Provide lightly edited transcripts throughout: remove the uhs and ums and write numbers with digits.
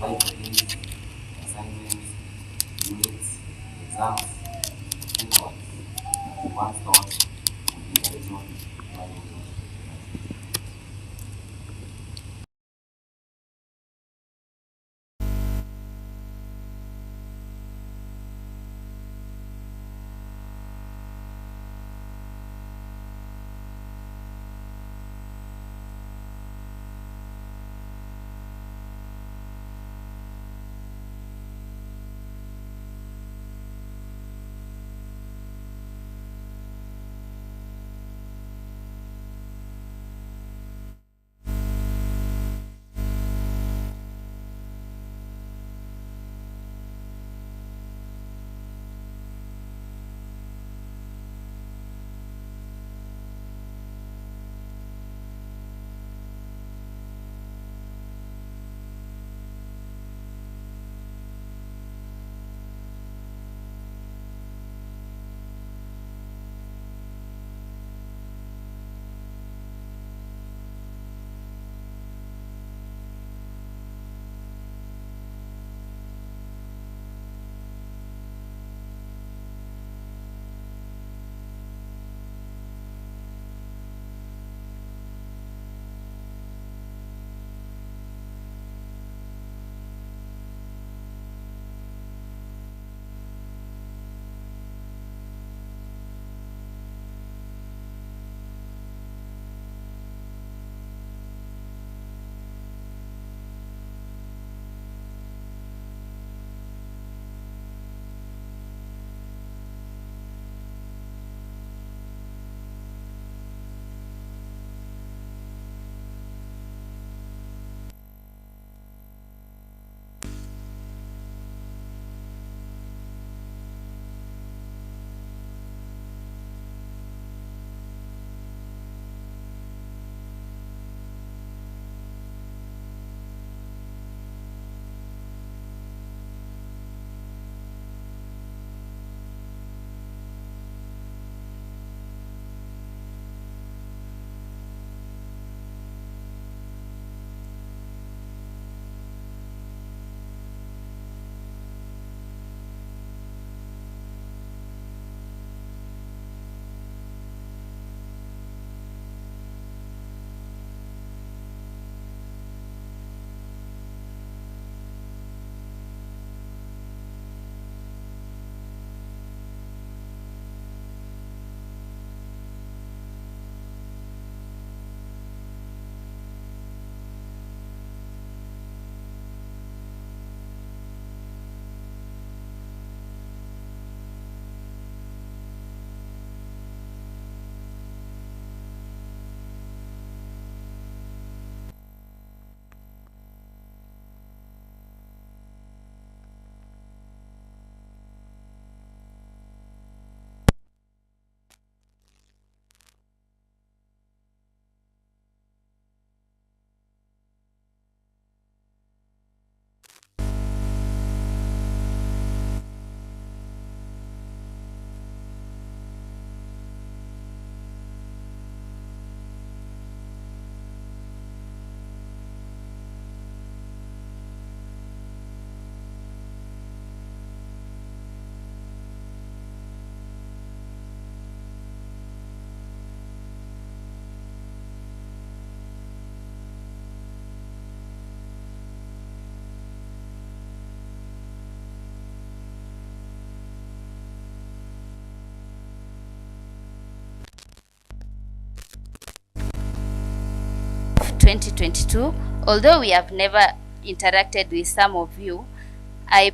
life days, assignments, units, exams, and what? One thought would be that John running those. Of 2022, although we have never interacted with some of you, I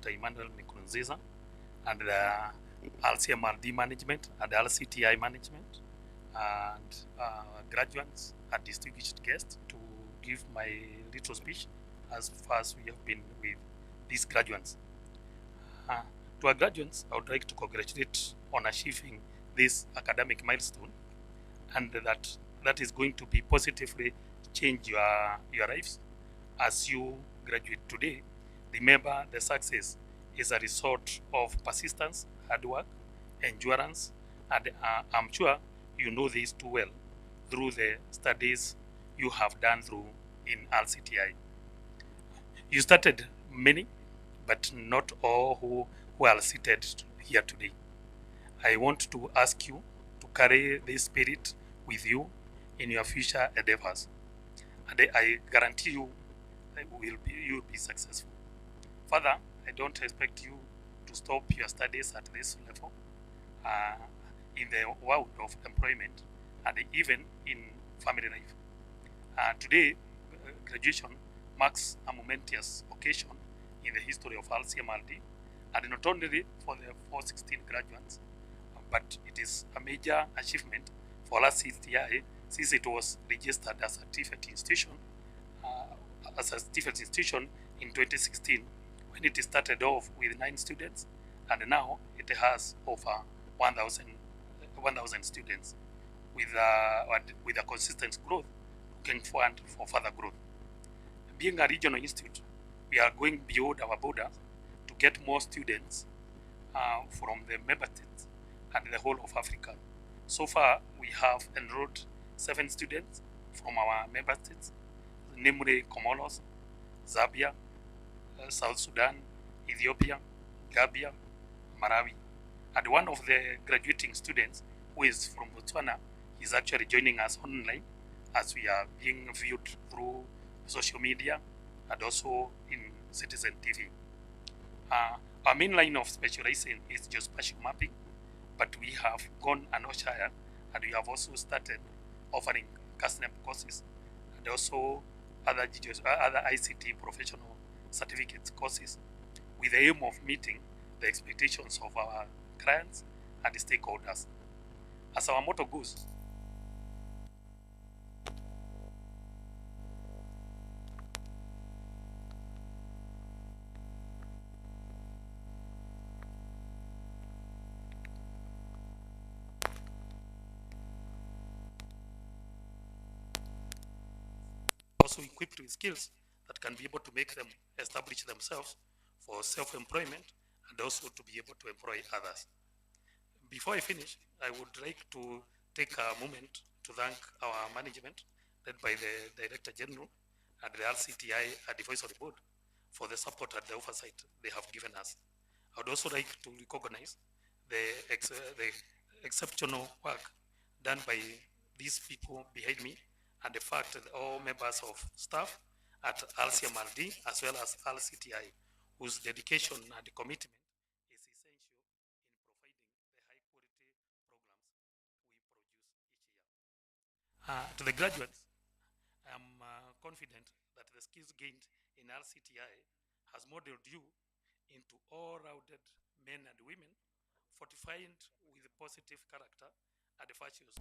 Dr. Emmanuel Nkurunziza and the LCMRD management and the LCTI management and graduates and distinguished guests to give my little speech as far as we have been with these graduates. To our graduates, I would like to congratulate on achieving this academic milestone, and that is going to be positively change your lives as you graduate today. Remember, the success is a result of persistence, hard work, endurance, and I'm sure you know this too well through the studies you have done through in LCTI. You started many, but not all who are seated here today. I want to ask you to carry this spirit with you in your future endeavors, and I guarantee you you will be successful. Further, I don't expect you to stop your studies at this level uh, in the world of employment and even in family life. Today, graduation marks a momentous occasion in the history of LCMRD, and not only for the 416 graduates, but it is a major achievement for LCTI since it was registered as a TVET institution in 2016 when it started off with 9 students, and now it has over 1,000 students with a consistent growth, looking forward for further growth. Being a regional institute, we are going beyond our borders to get more students from the member states and the whole of Africa. So far, we have enrolled 7 students from our member states, namely Comoros, Zambia, South Sudan, Ethiopia, Gambia, Malawi. And one of the graduating students who is from Botswana is actually joining us online as we are being viewed through social media and also in Citizen TV. Our main line of specialization is geospatial mapping, but we have gone an notch higher, and we have also started offering CASNEP courses and also other ICT professional certificate courses with the aim of meeting the expectations of our clients and stakeholders. As our motto goes, also equipped with skills that can be able to make them establish themselves for self-employment and also to be able to employ others. Before I finish, I would like to take a moment to thank our management, led by the Director General and the LCTI Advisory Board, for the support and the oversight they have given us. I would also like to recognize the exceptional work done by these people behind me, and the fact that all members of staff at LCMRD as well as LCTI, whose dedication and commitment is essential in providing the high quality programs we produce each year. To the graduates, I am confident that the skills gained in LCTI has modeled you into all-rounded men and women, fortified with positive character and virtues.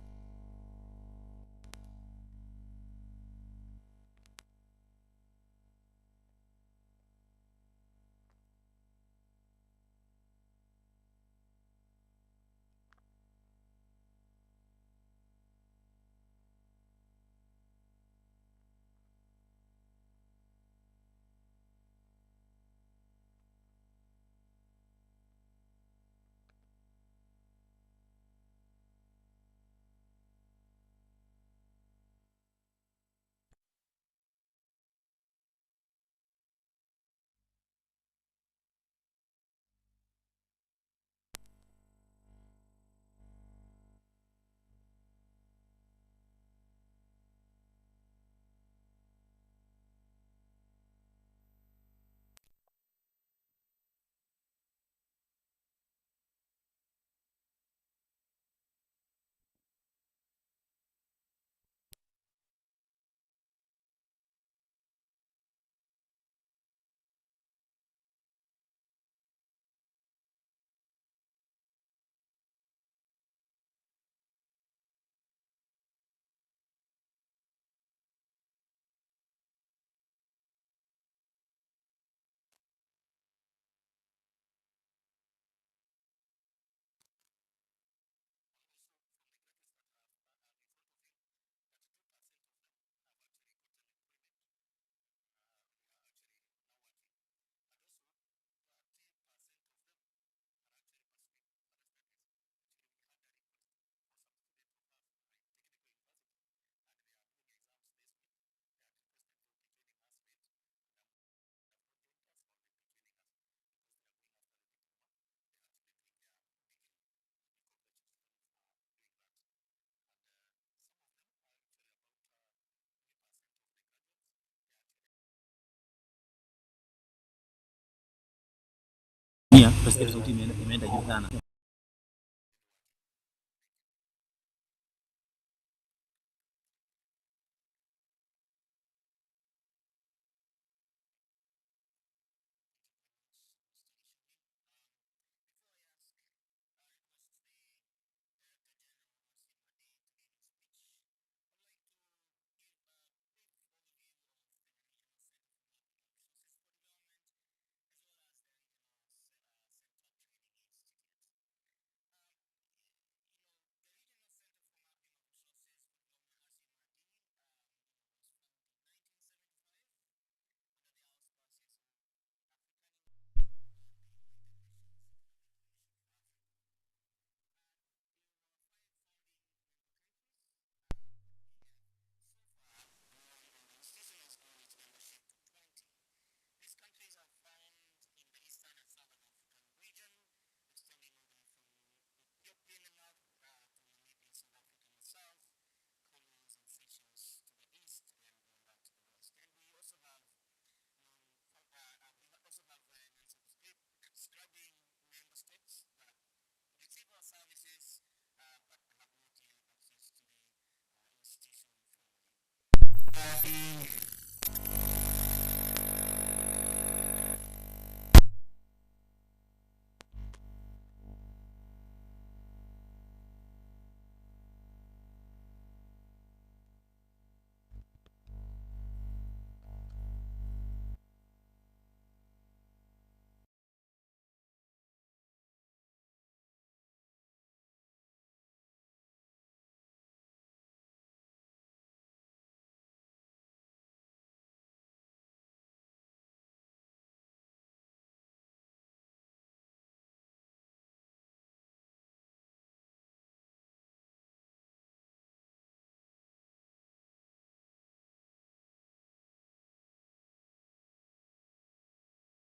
Tanzania tutasikia sauti imeenda juu sana.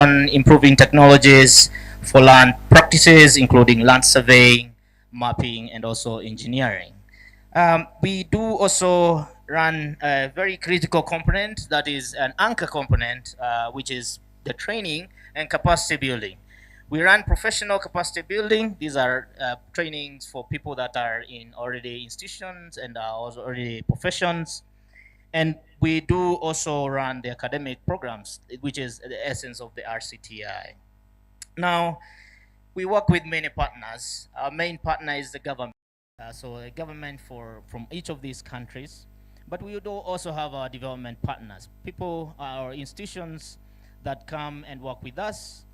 On improving technologies for land practices, including land surveying, mapping, and also engineering. We do also run a very critical component that is an anchor component, which is the training and capacity building. We run professional capacity building. These are trainings for people that are in already institutions and are also already professions. And we do also run the academic programs, which is the essence of the RCTI. Now, we work with many partners. Our main partner is the government. So a government from each of these countries. But we do also have our development partners, people, our institutions that come and work with us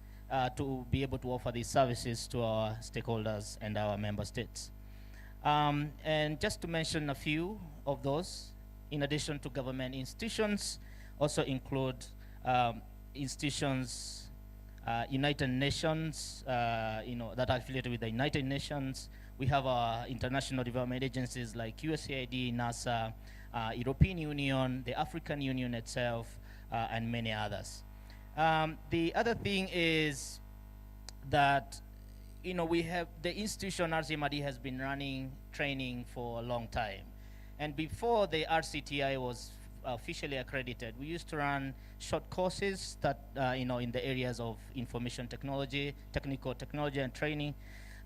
to be able to offer these services to our stakeholders and our member states. And just to mention a few of those, in addition to government institutions, also include institutions, United Nations, that are affiliated with the United Nations. We have international development agencies like USAID, NASA, European Union, the African Union itself, and many others. The other thing is that we have the institution RCMRD has been running training for a long time. And before the RCTI was officially accredited, we used to run short courses that, in the areas of information technology, technical technology and training.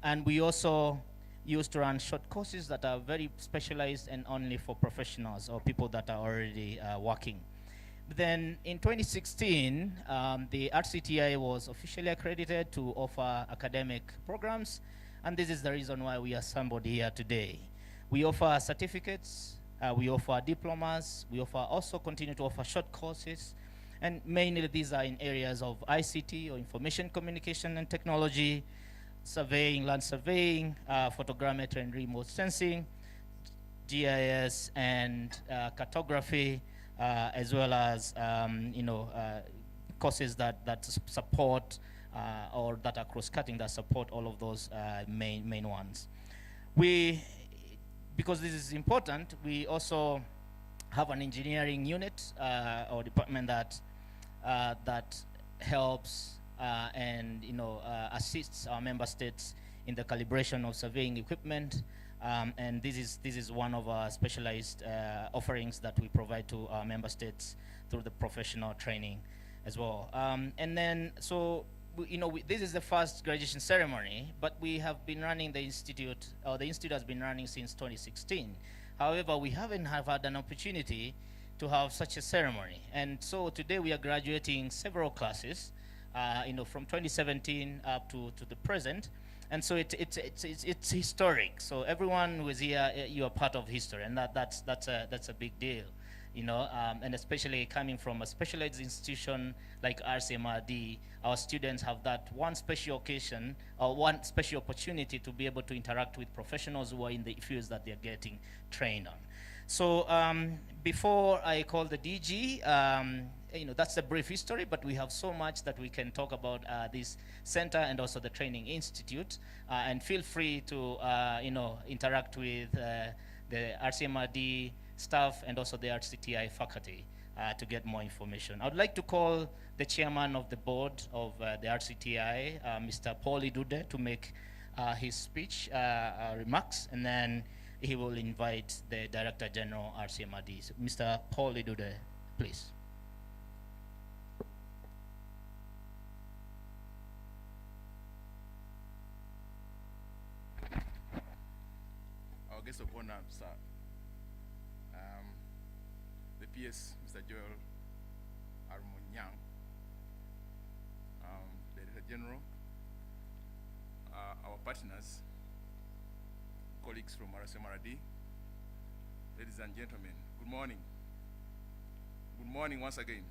And we also used to run short courses that are very specialized and only for professionals or people that are already working. Then in 2016, the RCTI was officially accredited to offer academic programs, and this is the reason why we assembled here today. We offer certificates, we offer diplomas, we also continue to offer short courses, and mainly these are in areas of ICT or information communication and technology, surveying, land surveying, photogrammetry and remote sensing, GIS and cartography, as well as courses that support or that are cross-cutting that support all of those main ones. Because this is important, we also have an engineering unit or department that helps and assists our member states in the calibration of surveying equipment. And this is one of our specialized offerings that we provide to our member states through the professional training as well. And then, so this is the first graduation ceremony, but we have been running the institute, or the institute has been running since 2016. However, we haven't have had an opportunity to have such a ceremony. And so today we are graduating several classes, from 2017 up to the present. And so it's historic. So everyone who is here, you are part of history, and that's a big deal, and especially coming from a specialized institution like RCMRD, our students have that one special occasion or one special opportunity to be able to interact with professionals who are in the fields that they're getting trained on. So before I call the DG, that's a brief history, but we have so much that we can talk about this center and also the Training Institute. And feel free to, interact with the RCMRD staff and also the RCTI faculty to get more information. I would like to call the chairman of the board of the RCTI, Mr. Paul Idude, to make his speech remarks, and then he will invite the Director General RCMRD. So, Mr. Paul Idude, please. Our guest of honor, sir, the PS, Mr. Joel Armonyang, Director General, our partners, colleagues from RCMRD, ladies and gentlemen, good morning. Good morning once again.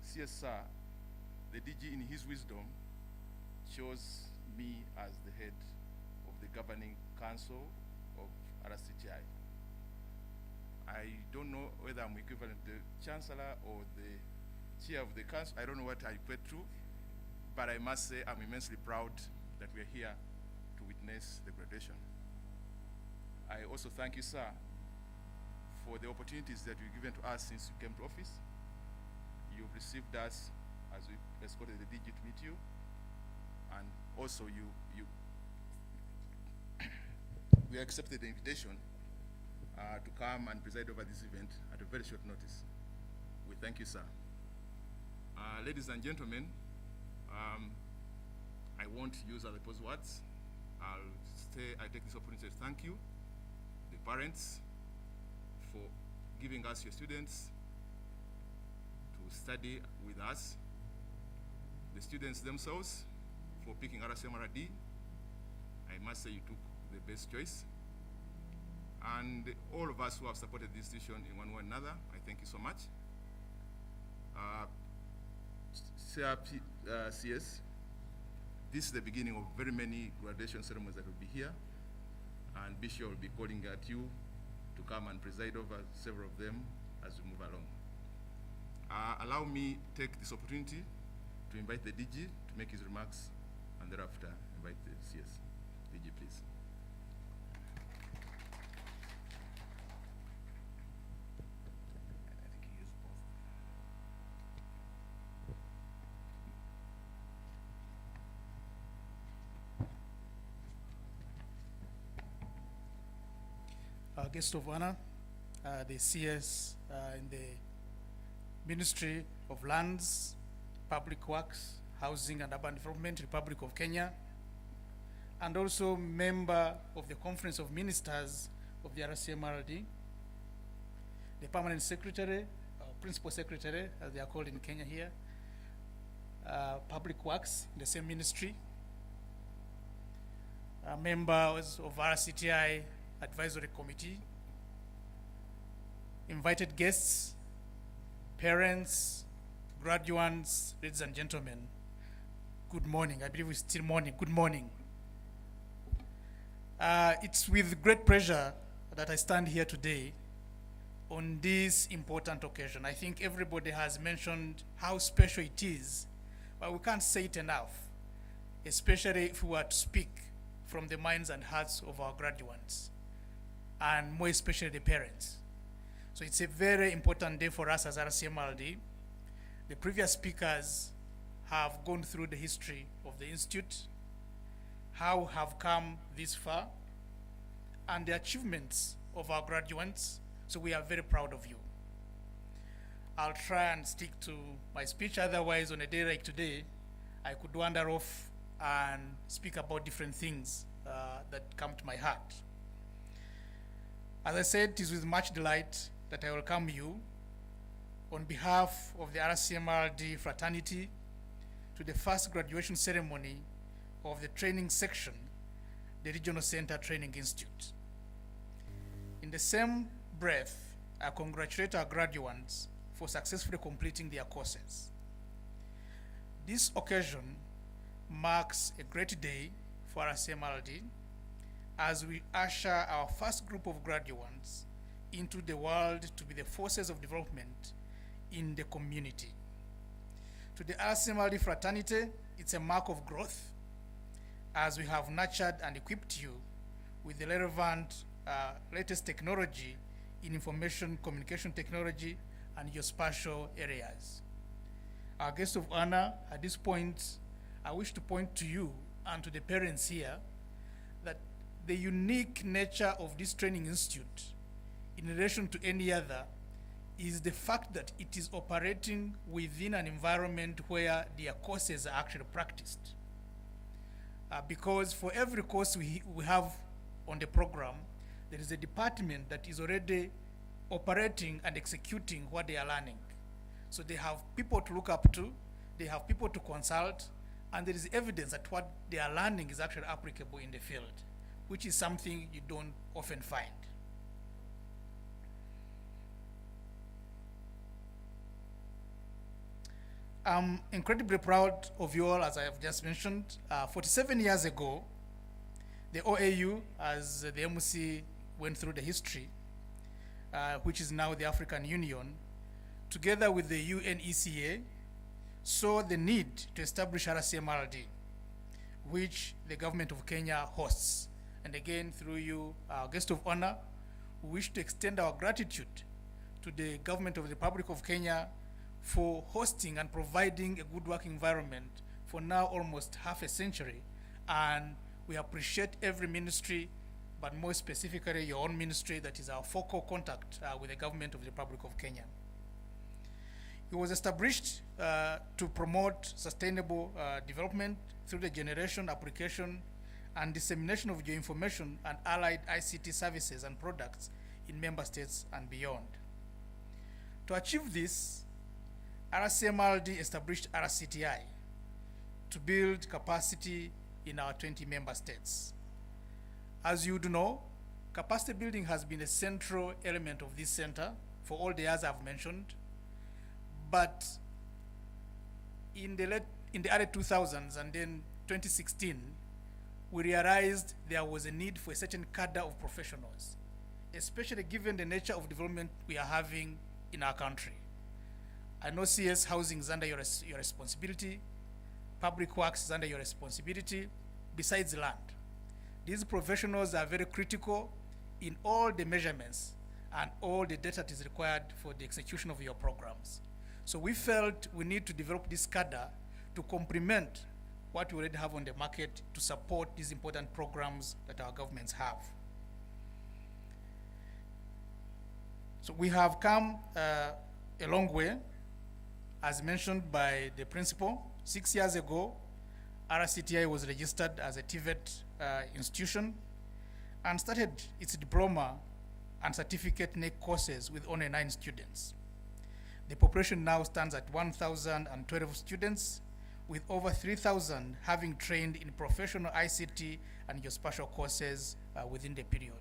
CSR, the DG in his wisdom chose me as the head of the governing council of RCTI. I don't know whether I'm equivalent to the chancellor or the chair of the council. I don't know what I put through, but I must say I'm immensely proud that we're here to witness the graduation. I also thank you, sir, for the opportunities that you've given to us since you came to office. You've received us as we escorted the DG to meet you, and also we accepted the invitation to come and preside over this event at a very short notice. We thank you, sir. Ladies and gentlemen, I won't use other people's words. I take this opportunity to thank you, the parents, for giving us your students to study with us, the students themselves for picking RCMRD. I must say you took the best choice. And all of us who have supported this institution in one way or another, I thank you so much. CS, this is the beginning of very many graduation ceremonies that will be here, and Bishop will be calling at you to come and preside over several of them as we move along. Allow me take this opportunity to invite the DG to make his remarks, and thereafter invite the CS. DG, please. Our guest of honor, the CS in the Ministry of Lands, Public Works, Housing and Urban Development, Republic of Kenya, and also member of the Conference of Ministers of the RCMRD, the Permanent Secretary, Principal Secretary, as they are called in Kenya here, Public Works in the same ministry, members of RCTI Advisory Committee, invited guests, parents, graduates, ladies and gentlemen, good morning. I believe it's still morning. Good morning. It's with great pleasure that I stand here today on this important occasion. I think everybody has mentioned how special it is, but we can't say it enough, especially if we were to speak from the minds and hearts of our graduates, and more especially the parents. So it's a very important day for us as RCMRD. The previous speakers have gone through the history of the Institute, how have come this far, and the achievements of our graduates. So we are very proud of you. I'll try and stick to my speech. Otherwise, on a day like today, I could wander off and speak about different things that come to my heart. As I said, it is with much delight that I welcome you on behalf of the RCMRD fraternity to the first graduation ceremony of the training section, the Regional Center Training Institute. In the same breath, I congratulate our graduates for successfully completing their courses. This occasion marks a great day for RCMRD as we usher our first group of graduates into the world to be the forces of development in the community. To the RCMRD fraternity, it's a mark of growth as we have nurtured and equipped you with the relevant latest technology in information communication technology and your spatial areas. Our guest of honor, at this point, I wish to point to you and to the parents here that the unique nature of this training institute in relation to any other is the fact that it is operating within an environment where their courses are actually practiced. Because for every course we have on the program, there is a department that is already operating and executing what they are learning. So they have people to look up to, they have people to consult, and there is evidence that what they are learning is actually applicable in the field, which is something you don't often find. I'm incredibly proud of you all, as I have just mentioned. 47 years ago, the OAU, as the MC went through the history, which is now the African Union, together with the UNECA, saw the need to establish RCMRD, which the government of Kenya hosts. And again, through you, our guest of honor, we wish to extend our gratitude to the government of the Republic of Kenya for hosting and providing a good working environment for now almost half a century. And we appreciate every ministry, but more specifically your own ministry that is our focal contact with the government of the Republic of Kenya. It was established to promote sustainable development through the generation, application, and dissemination of geoinformation and allied ICT services and products in member states and beyond. To achieve this, RCMRD established RCTI to build capacity in our 20 member states. As you do know, capacity building has been a central element of this center for all the years I've mentioned, but in the early 2000s and then 2016, we realized there was a need for a certain cadre of professionals, especially given the nature of development we are having in our country. I know CS housing is under your responsibility, public works is under your responsibility, besides land. These professionals are very critical in all the measurements and all the data that is required for the execution of your programs. So we felt we need to develop this cadre to complement what we already have on the market to support these important programs that our governments have. So we have come a long way. As mentioned by the principal, 6 years ago, RCTI was registered as a TVET institution and started its diploma and certificate NEC courses with only 9 students. The population now stands at 1,012 students, with over 3,000 having trained in professional ICT and geospatial courses within the period.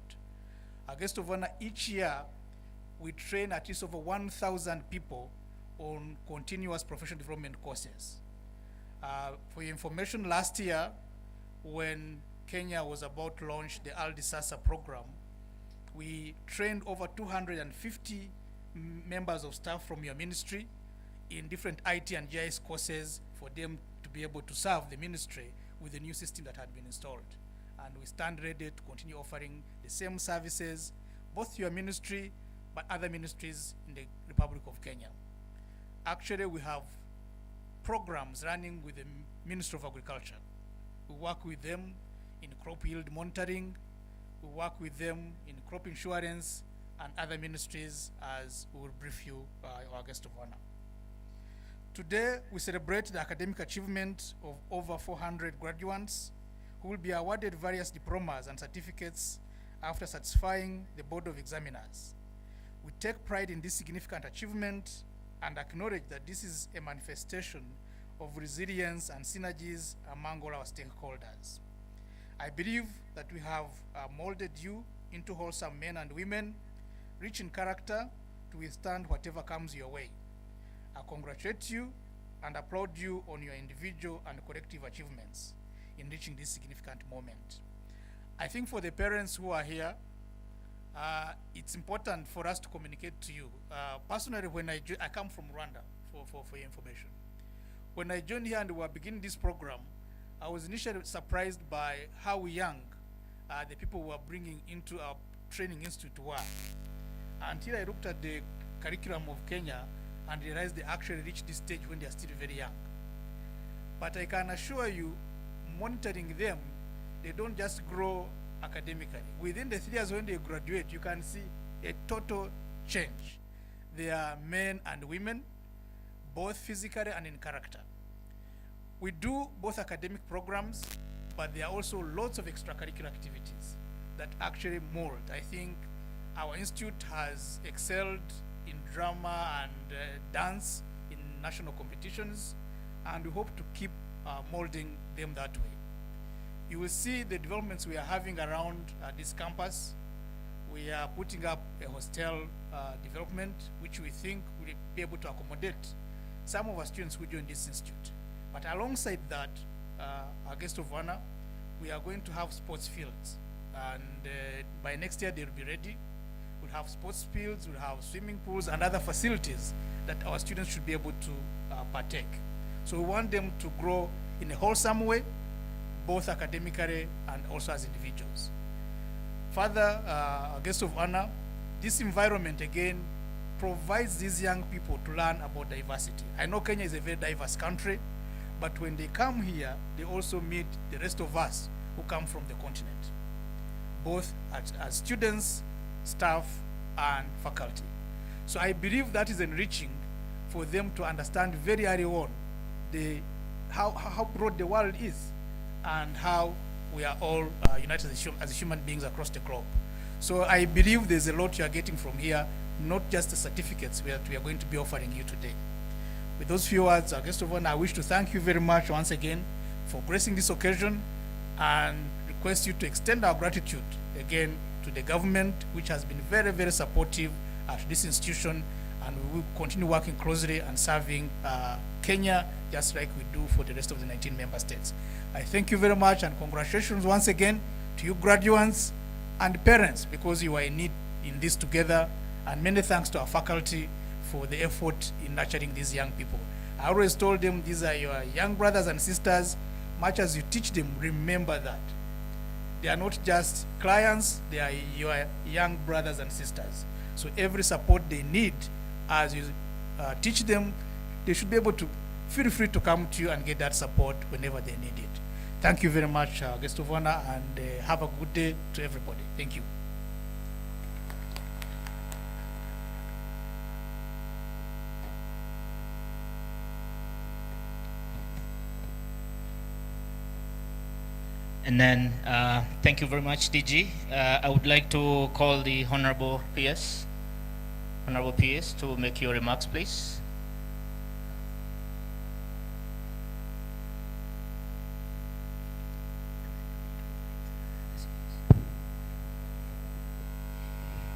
Our guest of honor, each year, we train at least over 1,000 people on continuous professional development courses. For your information, last year, when Kenya was about to launch the Al-Disasa program, we trained over 250 members of staff from your ministry in different IT and GIS courses for them to be able to serve the ministry with the new system that had been installed. And we stand ready to continue offering the same services, both to your ministry, but other ministries in the Republic of Kenya. Actually, we have programs running with the Ministry of Agriculture. We work with them in crop yield monitoring. We work with them in crop insurance and other ministries, as we will brief you, our guest of honor. Today, we celebrate the academic achievement of over 400 graduates who will be awarded various diplomas and certificates after satisfying the Board of Examiners. We take pride in this significant achievement and acknowledge that this is a manifestation of resilience and synergies among all our stakeholders. I believe that we have molded you into wholesome men and women, rich in character to withstand whatever comes your way. I congratulate you and applaud you on your individual and collective achievements in reaching this significant moment. I think for the parents who are here, it's important for us to communicate to you. Personally, when I come from Rwanda, for your information. When I joined here and we were beginning this program, I was initially surprised by how young the people were bringing into our training institute were. Until I looked at the curriculum of Kenya and realized they actually reached this stage when they are still very young. But I can assure you, monitoring them, they don't just grow academically. Within the 3 years when they graduate, you can see a total change. They are men and women, both physically and in character. We do both academic programs, but there are also lots of extracurricular activities that actually mold. I think our institute has excelled in drama and dance in national competitions, and we hope to keep molding them that way. You will see the developments we are having around this campus. We are putting up a hostel development, which we think will be able to accommodate some of our students who join this institute. But alongside that, our guest of honor, we are going to have sports fields. And by next year, they'll be ready. We'll have sports fields, we'll have swimming pools and other facilities that our students should be able to partake. So we want them to grow in a wholesome way, both academically and also as individuals. Further, our guest of honor, this environment again provides these young people to learn about diversity. I know Kenya is a very diverse country, but when they come here, they also meet the rest of us who come from the continent, both as students, staff, and faculty. So I believe that is enriching for them to understand very early on how broad the world is and how we are all united as human beings across the globe. So I believe there's a lot you are getting from here, not just the certificates that we are going to be offering you today. With those few words, our guest of honor, I wish to thank you very much once again for gracing this occasion and request you to extend our gratitude again to the government, which has been very, very supportive to this institution, and we will continue working closely and serving Kenya just like we do for the rest of the 19 member states. I thank you very much and congratulations once again to you graduates and parents, because you are in this together, and many thanks to our faculty for the effort in nurturing these young people. I always told them these are your young brothers and sisters. Much as you teach them, remember that. They are not just clients, they are your young brothers and sisters. So every support they need as you teach them, they should be able to feel free to come to you and get that support whenever they need it. Thank you very much, guest of honor, and have a good day to everybody. Thank you. And then, thank you very much, DG. I would like to call the Honorable PS. Honorable PS, to make your remarks, please.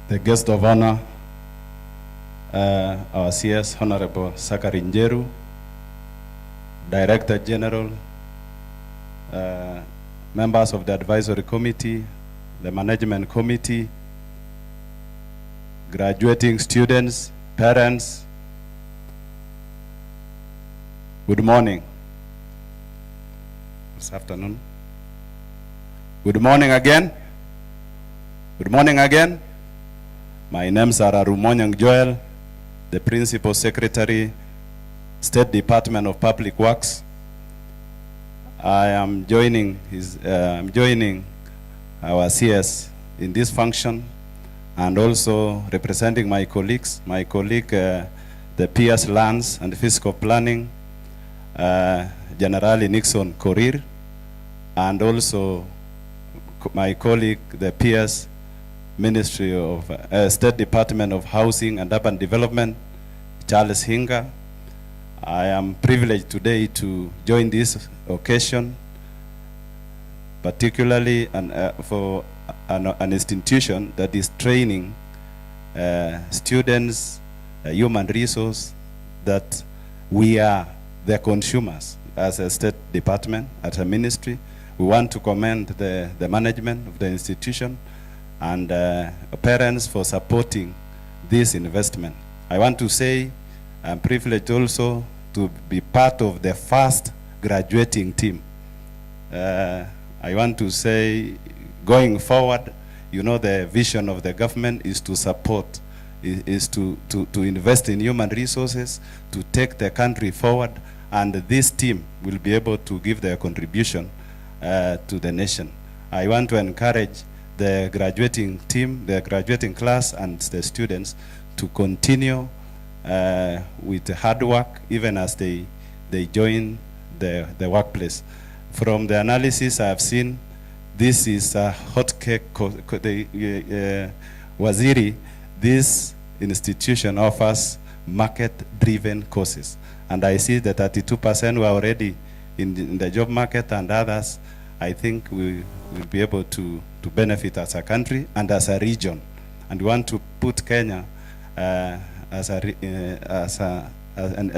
The guest of honor, our CS, Honorable Sakari Njeru, Director General, members of the advisory committee, the management committee, graduating students, parents, good morning. This afternoon. Good morning again. Good morning again. My name is Ararumonyang Joel, the Principal Secretary, State Department of Public Works. I am joining our CS in this function, and also representing my colleagues, the PS Lands and Fiscal Planning, General Nixon Korir, and also my colleague, the PS Ministry of State Department of Housing and Urban Development, Charles Hinga. I am privileged today to join this occasion, particularly for an institution that is training students, human resource, that we are the consumers as a State Department, as a ministry. We want to commend the management of the institution and parents for supporting this investment. I want to say I'm privileged also to be part of the first graduating team. I want to say, going forward, you know, the vision of the government is to support, is to invest in human resources, to take the country forward, and this team will be able to give their contribution to the nation. I want to encourage the graduating team, the graduating class, and the students to continue with the hard work, even as they join the workplace. From the analysis I have seen, this is a hot cake. Waziri, this institution offers market-driven courses. And I see that 32% were already in the job market, and others, I think we will be able to benefit as a country and as a region. And we want to put Kenya as a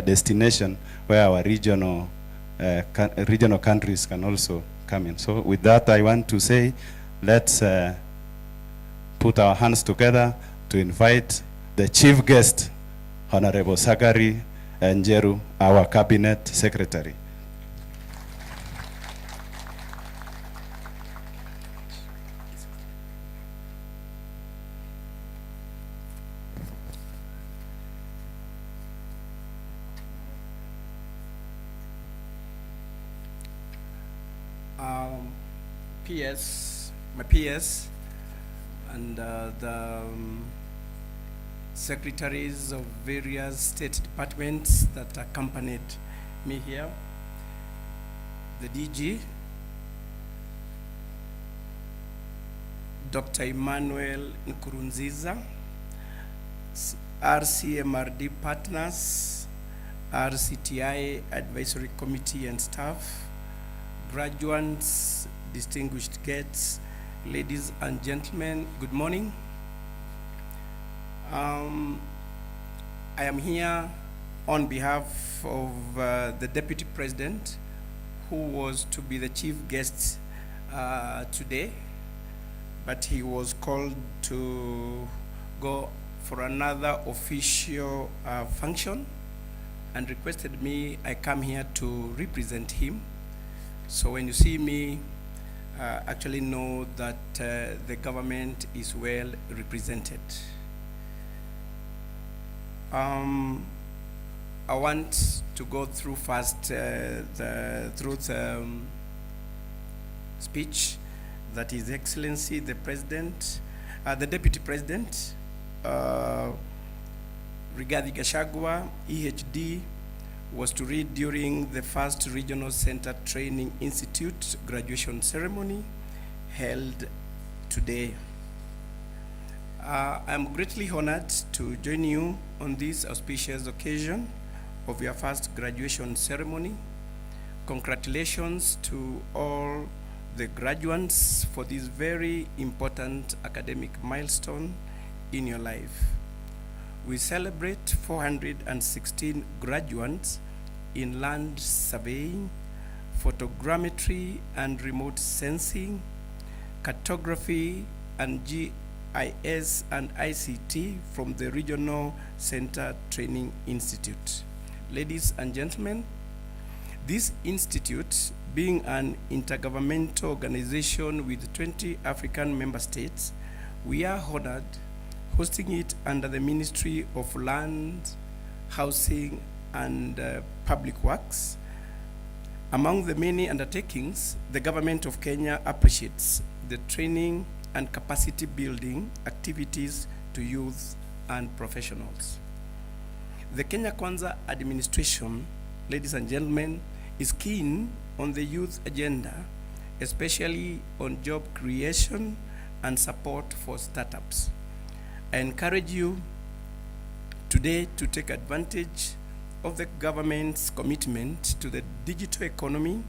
destination where our regional countries can also come in. So with that, I want to say, let's put our hands together to invite the chief guest, Honorable Sagari Njeru, our cabinet secretary. My PS, and the secretaries of various state departments that accompanied me here, the DG, Dr. Emmanuel Nkurunziza, RCMRD partners, RCTI advisory committee and staff, graduates, distinguished guests, ladies and gentlemen, good morning. I am here on behalf of the Deputy President, who was to be the chief guest today, but he was called to go for another official function and requested me I come here to represent him. So when you see me, actually know that the government is well represented. I want to go through first the speech that His Excellency the President, the Deputy President, Rigathi Gachagua, EHD, was to read during the first Regional Center Training Institute graduation ceremony held today. I'm greatly honored to join you on this auspicious occasion of your first graduation ceremony. Congratulations to all the graduates for this very important academic milestone in your life. We celebrate 416 graduates in land surveying, photogrammetry and remote sensing, cartography and GIS and ICT from the Regional Center Training Institute. Ladies and gentlemen, this institute, being an intergovernmental organization with 20 African member states, we are honored hosting it under the Ministry of Land, Housing and Public Works. Among the many undertakings, the government of Kenya appreciates the training and capacity building activities to youth and professionals. The Kenya Kwanza administration, ladies and gentlemen, is keen on the youth agenda, especially on job creation and support for startups. I encourage you today to take advantage of the government's commitment to the digital economy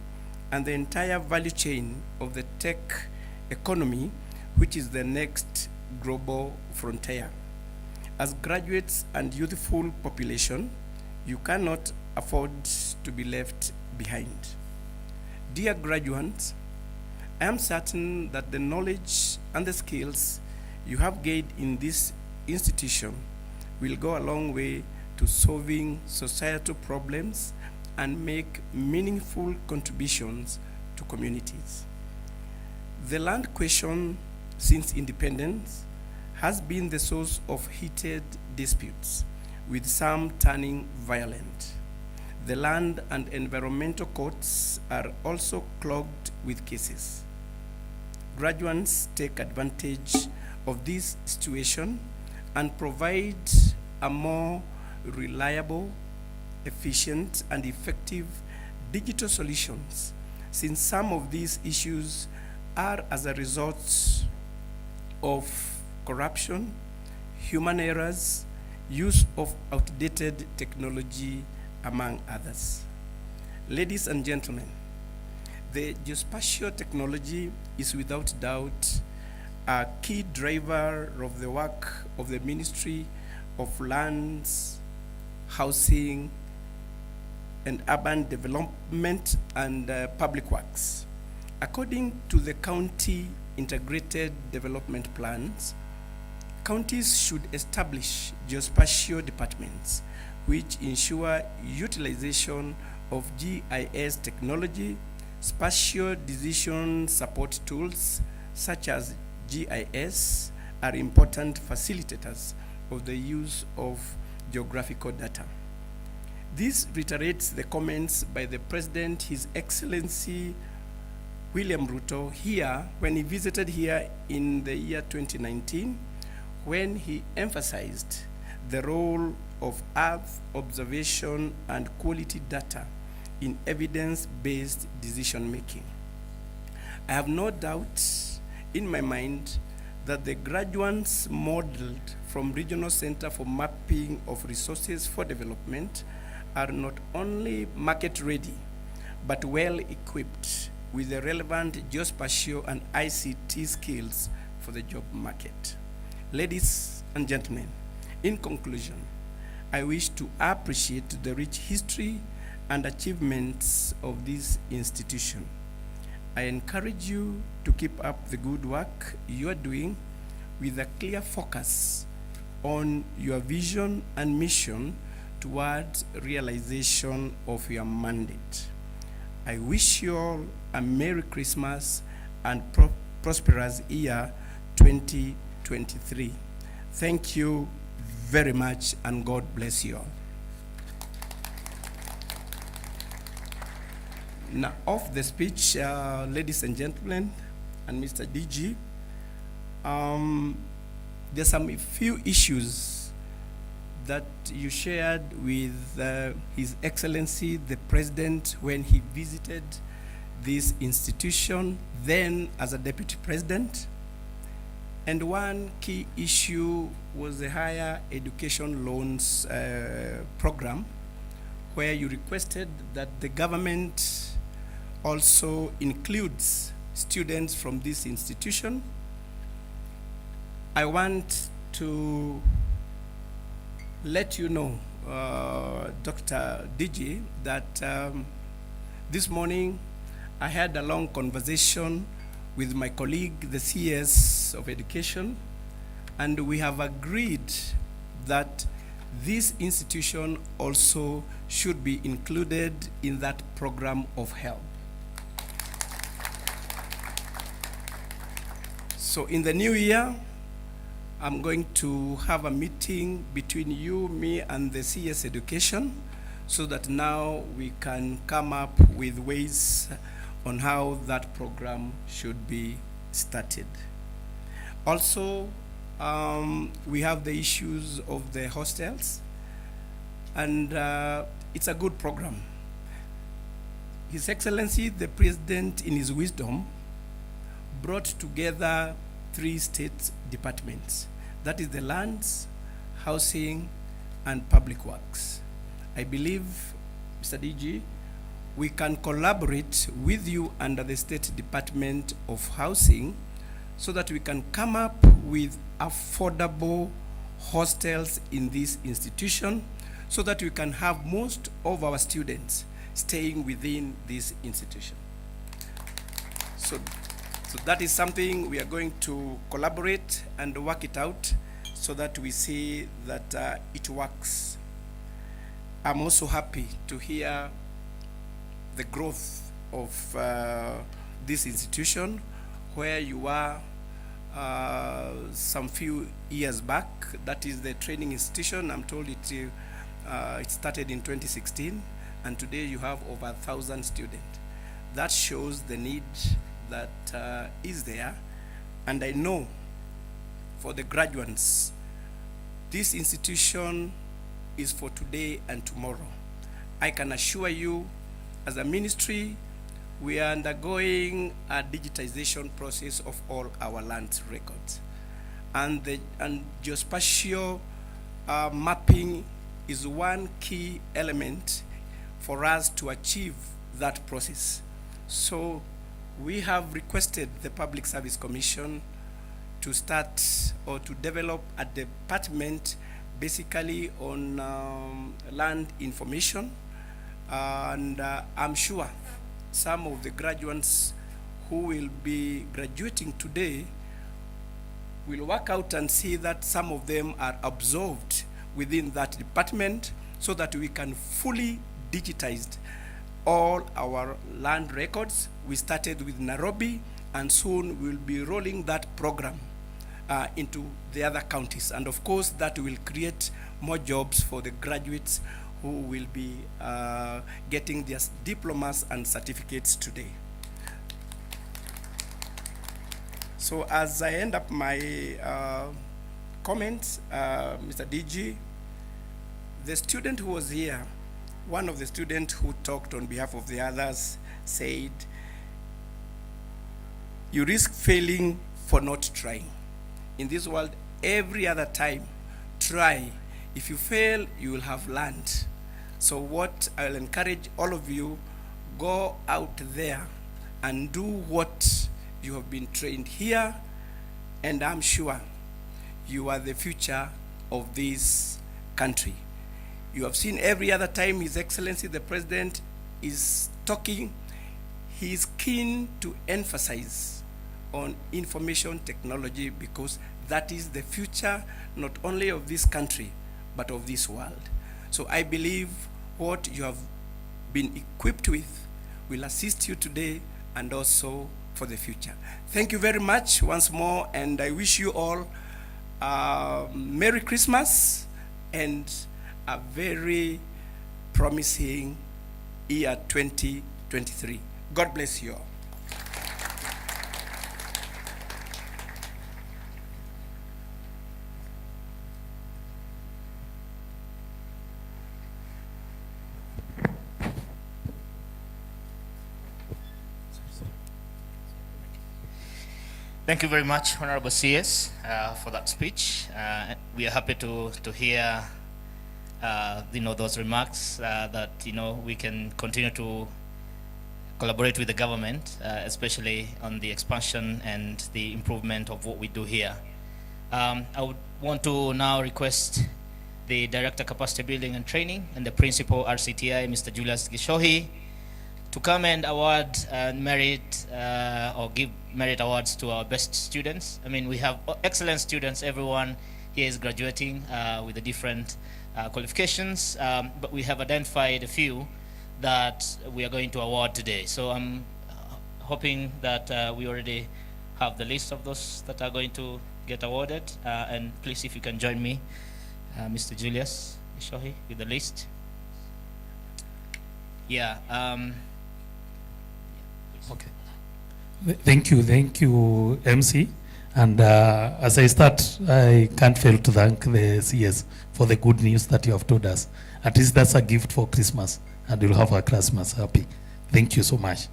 and the entire value chain of the tech economy, which is the next global frontier. As graduates and youthful population, you cannot afford to be left behind. Dear graduates, I am certain that the knowledge and the skills you have gained in this institution will go a long way to solving societal problems and make meaningful contributions to communities. The land question since independence has been the source of heated disputes, with some turning violent. The land and environmental courts are also clogged with cases. Graduates take advantage of this situation and provide a more reliable, efficient, and effective digital solutions, since some of these issues are as a result of corruption, human errors, use of outdated technology, among others. Ladies and gentlemen, the geospatial technology is without doubt a key driver of the work of the Ministry of Lands, Housing, and Urban Development and Public Works. According to the county integrated development plans, counties should establish geospatial departments which ensure utilization of GIS technology. Spatial decision support tools such as GIS are important facilitators of the use of geographical data. This reiterates the comments by the President, His Excellency William Ruto, here when he visited here in the year 2019, when he emphasized the role of Earth observation and quality data in evidence-based decision-making. I have no doubt in my mind that the graduates modeled from Regional Center for Mapping of Resources for Development are not only market-ready, but well-equipped with the relevant geospatial and ICT skills for the job market. Ladies and gentlemen, in conclusion, I wish to appreciate the rich history and achievements of this institution. I encourage you to keep up the good work you are doing with a clear focus on your vision and mission towards realization of your mandate. I wish you all a Merry Christmas and prosperous year 2023. Thank you very much, and God bless you all. Now, off the speech, ladies and gentlemen, and Mr. DG, there's some few issues that you shared with His Excellency the President when he visited this institution, then as a Deputy President. And one key issue was the higher education loans program, where you requested that the government also includes students from this institution. I want to let you know, Dr. DG, that this morning I had a long conversation with my colleague, the CS of Education, and we have agreed that this institution also should be included in that program of help. So in the new year, I'm going to have a meeting between you, me, and the CS Education, so that now we can come up with ways on how that program should be started. Also, we have the issues of the hostels, and it's a good program. His Excellency, the President, in his wisdom, brought together 3 state departments. That is the lands, housing, and public works. I believe, Mr. DG, we can collaborate with you under the State Department of Housing so that we can come up with affordable hostels in this institution so that we can have most of our students staying within this institution. So that is something we are going to collaborate and work it out so that we see that it works. I'm also happy to hear the growth of this institution, where you are some few years back. That is the training institution. I'm told it started in 2016, and today you have over 1,000 students. That shows the need that is there, and I know for the graduates, this institution is for today and tomorrow. I can assure you, as a ministry, we are undergoing a digitization process of all our land records. And geospatial mapping is one key element for us to achieve that process. So we have requested the Public Service Commission to start or to develop a department basically on land information. And I'm sure some of the graduates who will be graduating today will work out and see that some of them are absorbed within that department so that we can fully digitize all our land records. We started with Nairobi, and soon we'll be rolling that program into the other counties. And of course, that will create more jobs for the graduates who will be getting their diplomas and certificates today. So as I end up my comments, Mr. DG, the student who was here, one of the students who talked on behalf of the others said, you risk failing for not trying. In this world, every other time, try. If you fail, you will have learned. So what I'll encourage all of you, go out there and do what you have been trained here, and I'm sure you are the future of this country. You have seen every other time His Excellency the President is talking, he is keen to emphasize on information technology because that is the future not only of this country but of this world. So I believe what you have been equipped with will assist you today and also for the future. Thank you very much once more, and I wish you all Merry Christmas and a very promising year 2023. God bless you all. Thank you very much, Honorable CS, for that speech. We are happy to hear those remarks that we can continue to collaborate with the government, especially on the expansion and the improvement of what we do here. I would want to now request the Director Capacity Building and Training and the Principal RCTI, Mr. Julius Gishohi, to come and award merit or give merit awards to our best students. I mean, we have excellent students. Everyone here is graduating with the different qualifications, but we have identified a few that we are going to award today. So I'm hoping that we already have the list of those that are going to get awarded. And please, if you can join me, Mr. Julius Gishohi, with the list. Yeah. Okay. Thank you, MC. And as I start, I can't fail to thank the CS for the good news that you have told us. At least that's a gift for Christmas, and you'll have a Christmas happy. Thank you so much.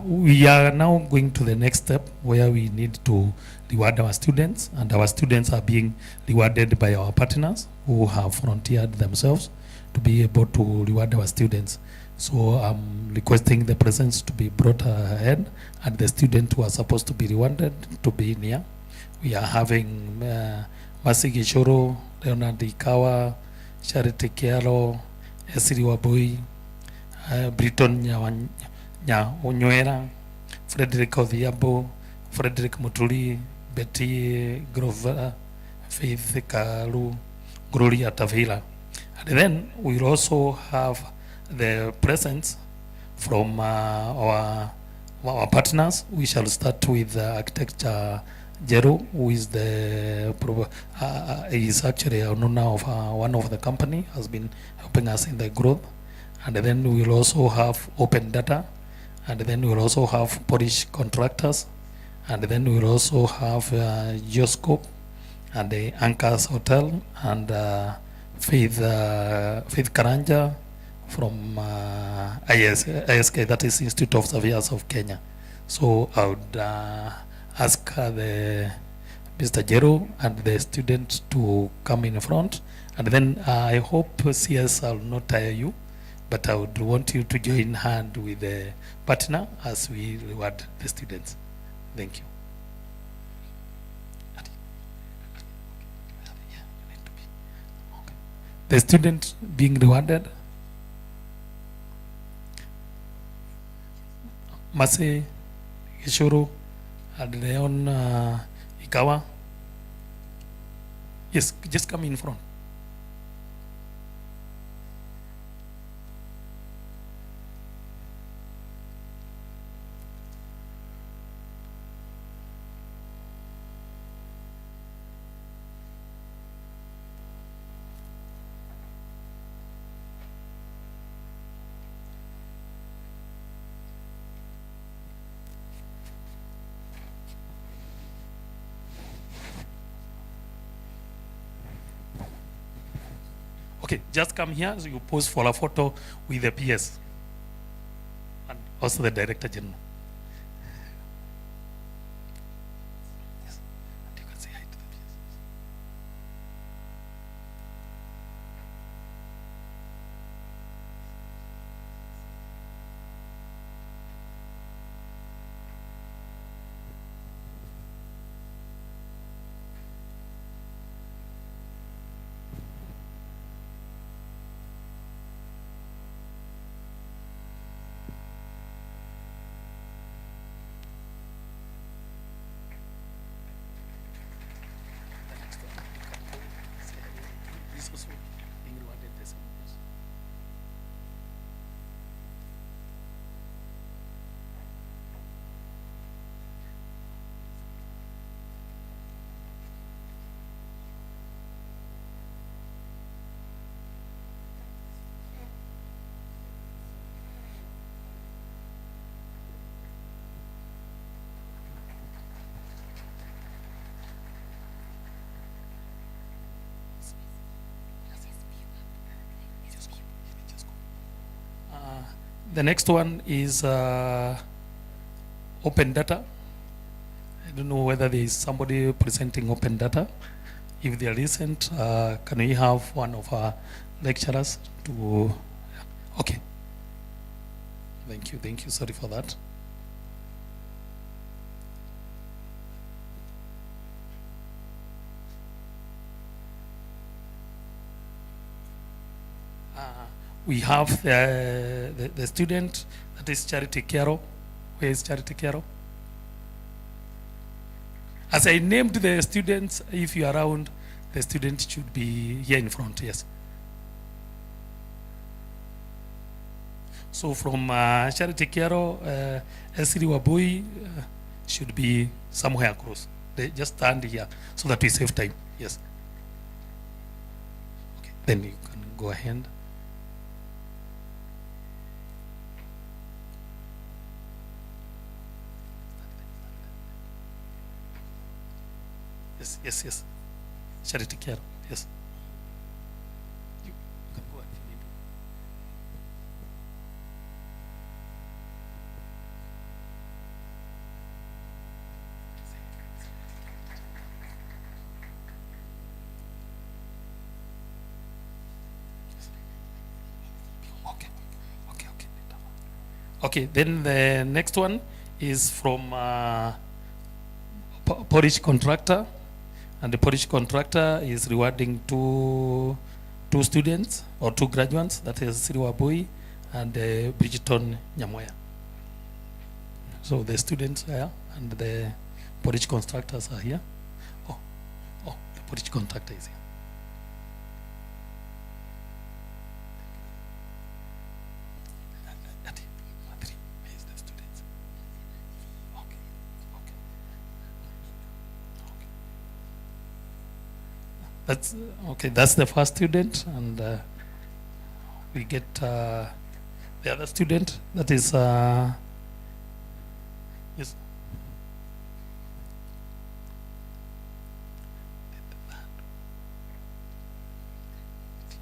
We are now going to the next step where we need to reward our students, and our students are being rewarded by our partners who have volunteered themselves to be able to reward our students. So I'm requesting the presents to be brought ahead and the students who are supposed to be rewarded to be near. We are having Masi Gishoro, Leonard Ikawa, Charity Kialo, Esiri Wabui, Britton Onywera, Frederick Odhiambo, Frederick Mutuli, Betty Grover, Faith Kalu, Gloria Tavila. And then we'll also have the presents from our partners. We shall start with architect Jero, who is is actually an owner of one of the company, has been helping us in the growth. And then we will also have open data, and then we will also have Polish contractors, and then we will also have Geoscope and the Anchors Hotel and Faith Karanja from ISK, that is Institute of Surveyors of Kenya. So I would ask Mr. Jero and the student to come in front, and then I hope CS will not tire you, but I would want you to join hand with the partner as we reward the students. Thank you. The student being rewarded, Mase Gishoro and Leon Ikawa. Yes, just come in front. Okay, just come here so you pose for a photo with the PS and also the Director General. Yes. And you can say hi to the PS. This also being rewarded the same. Yes. The next one is open data. I don't know whether there is somebody presenting open data. If there isn't, can we have one of our lecturers to? Okay. Thank you, sorry for that. We have the student, that is Charity Kiaro. Where is Charity Kiaro? As I named the students, if you are around, the student should be here in front, yes. So from Charity Kiaro, Esiri Wabui should be somewhere across. They just stand here so that we save time, yes. Okay, then you can go ahead. Yes, yes, yes. Charity Care. Yes. You can go ahead if you need. Okay, okay, okay. Okay, then the next one is from Polish contractor, and the Polish contractor is rewarding two students or two graduates, that is Siri Wabui and Bridgeton Nyamoya. So the students are here and the Polish contractors are here. Oh, the Polish contractor is here. That's okay. That's the first student, and we get the other student. That is yes.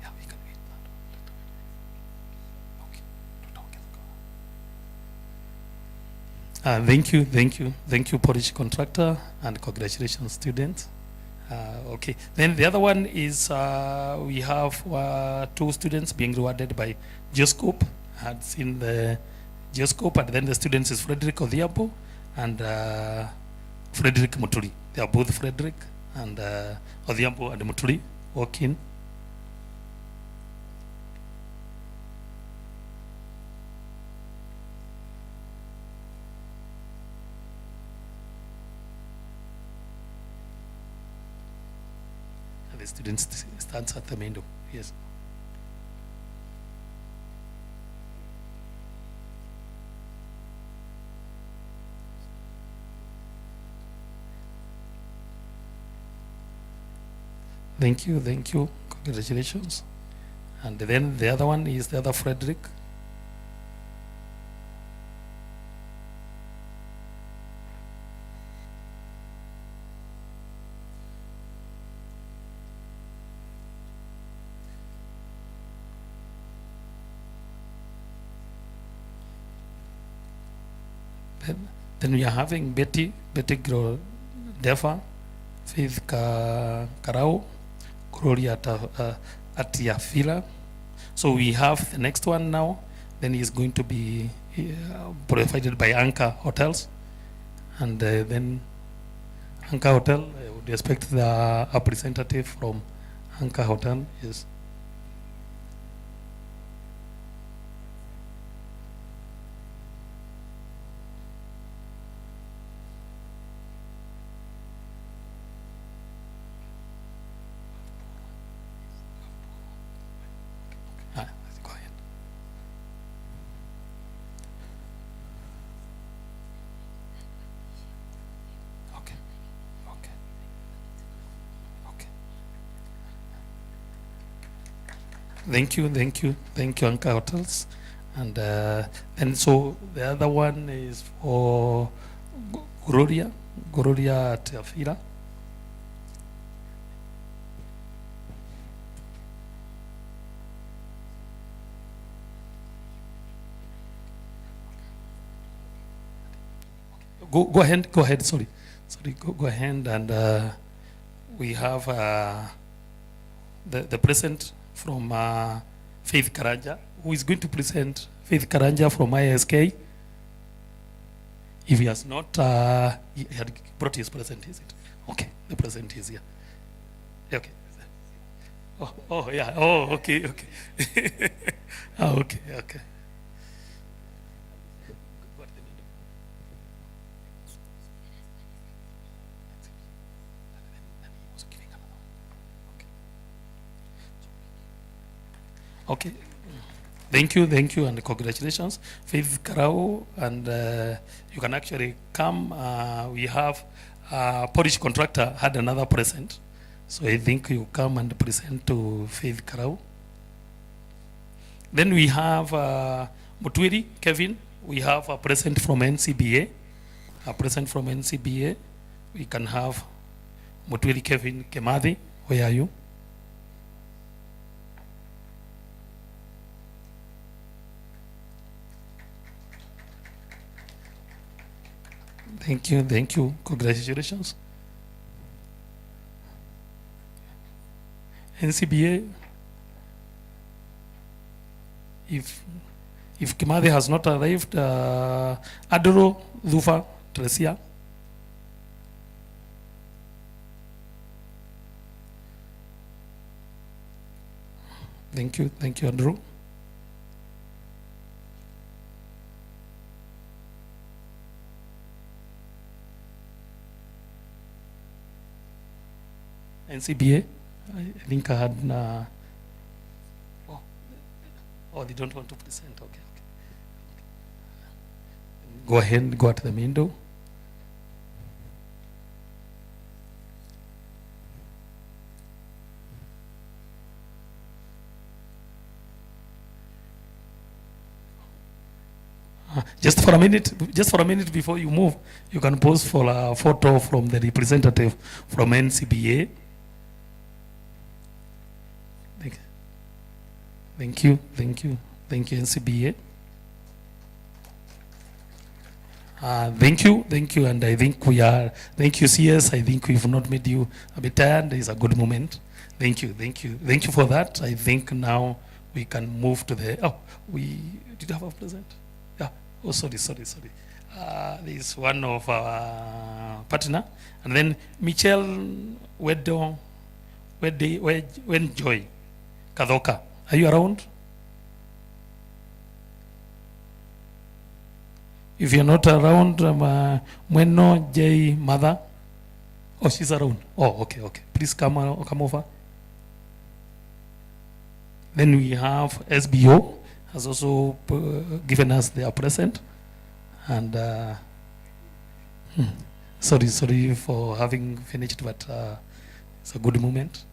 Yeah, we can wait. Okay. Thank you, Polish contractor, and congratulations, students. Okay, then the other one is we have two students being rewarded by Geoscope. I had seen the Geoscope, and then the students is Frederick Odhiambo and Frederick Muturi. They are both Frederick and Odhiambo and Muturi walk in. The students stands at the window. Yes. Thank you. Congratulations. And then the other one is the other Frederick. Then we are having Betty Grodefa, Faith Karau, Gloria Atiafila. So we have the next one now. Then is going to be provided by Anchor Hotels, and then Anchor Hotel. I would expect the representative from Anchor Hotel is. Go ahead. Okay. Thank you, Anchor Hotels, and so the other one is for Gloria Teafira. Go ahead. Sorry. Go ahead, and we have the present from Faith Karanja, who is going to present Faith Karanja from ISK. If he has not, he had brought his present, is it? Okay, the present is here. Okay. Oh yeah. Oh, okay. Okay. Okay. Thank you, and congratulations, Faith Karau, and you can actually come. We have Polish contractor had another present, so I think you come and present to Faith Karau. Then we have Mutwiri Kevin. We have a present from NCBA. We can have Mutwili Kevin Kemathi, where are you? Thank you, congratulations. NCBA, if Kimathi has not arrived, Adoro Lufa Tresia. Thank you, Andrew. NCBA, I think I had. Oh, they don't want to present. Okay. Go ahead, go to the window. Just for a minute before you move, you can pose for a photo from the representative from NCBA. Thank you, NCBA. Thank you, and I think thank you, CS. I think we've not made you a bit tired. It's a good moment. Thank you for that. I think now we can move to the, we did have a present? Yeah, oh, sorry. This is one of our partner. And then Michelle Wenjoy Kadoka. Are you around? If you're not around, Mweno J Mother. Oh, she's around. Oh, okay. Please come over. Then we have SBO has also given us their present. And sorry for having finished, but it's a good moment.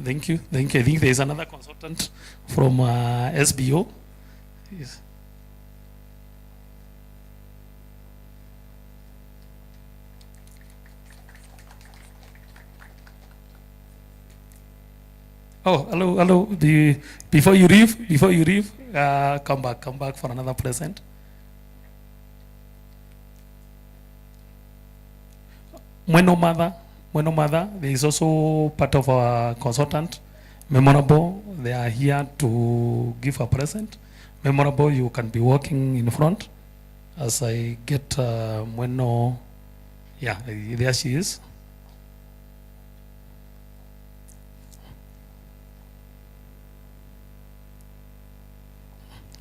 Thank you. I think there is another consultant from SBO. Yes. Oh, hello. Before you leave, come back for another present. Mweno Mother, there is also part of our consultant. Memorable, they are here to give a present. Memorable, you can be walking in front as I get Mweno. Yeah, there she is.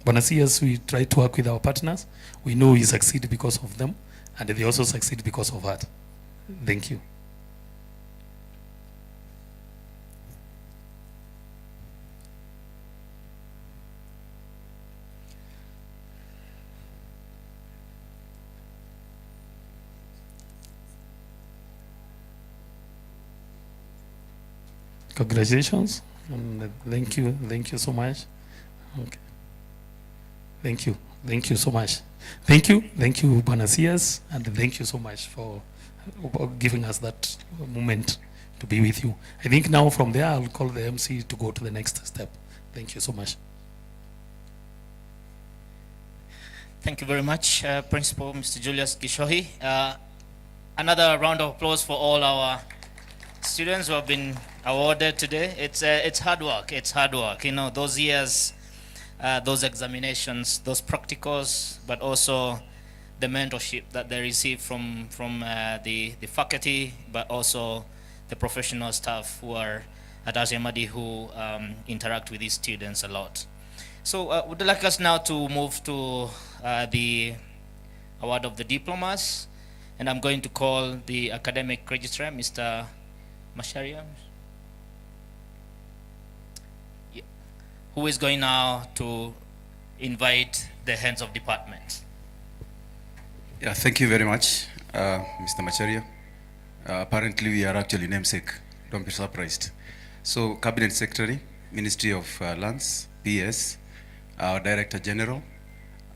But as we try to work with our partners, we know we succeed because of them, and they also succeed because of that. Thank you. Congratulations, and thank you so much. Okay. Thank you so much. Thank you, Banasias, and thank you so much for giving us that moment to be with you. I think now from there I'll call the MC to go to the next step. Thank you so much. Thank you very much, Principal Mr. Julius Gishohi. Another round of applause for all our students who have been awarded today. It's hard work. You know, those years, those examinations, those practicals, but also the mentorship that they receive from the faculty, but also the professional staff who are at Asiamadi who interact with these students a lot. So would you like us now to move to the award of the diplomas, and I'm going to call the academic registrar, Mr. Masharia. Yeah. who is going now to invite the heads of departments. Yeah, thank you very much, Mr. Macharia. Apparently we are actually namesake, don't be surprised. So, Cabinet Secretary, Ministry of Lands, PS, our Director General,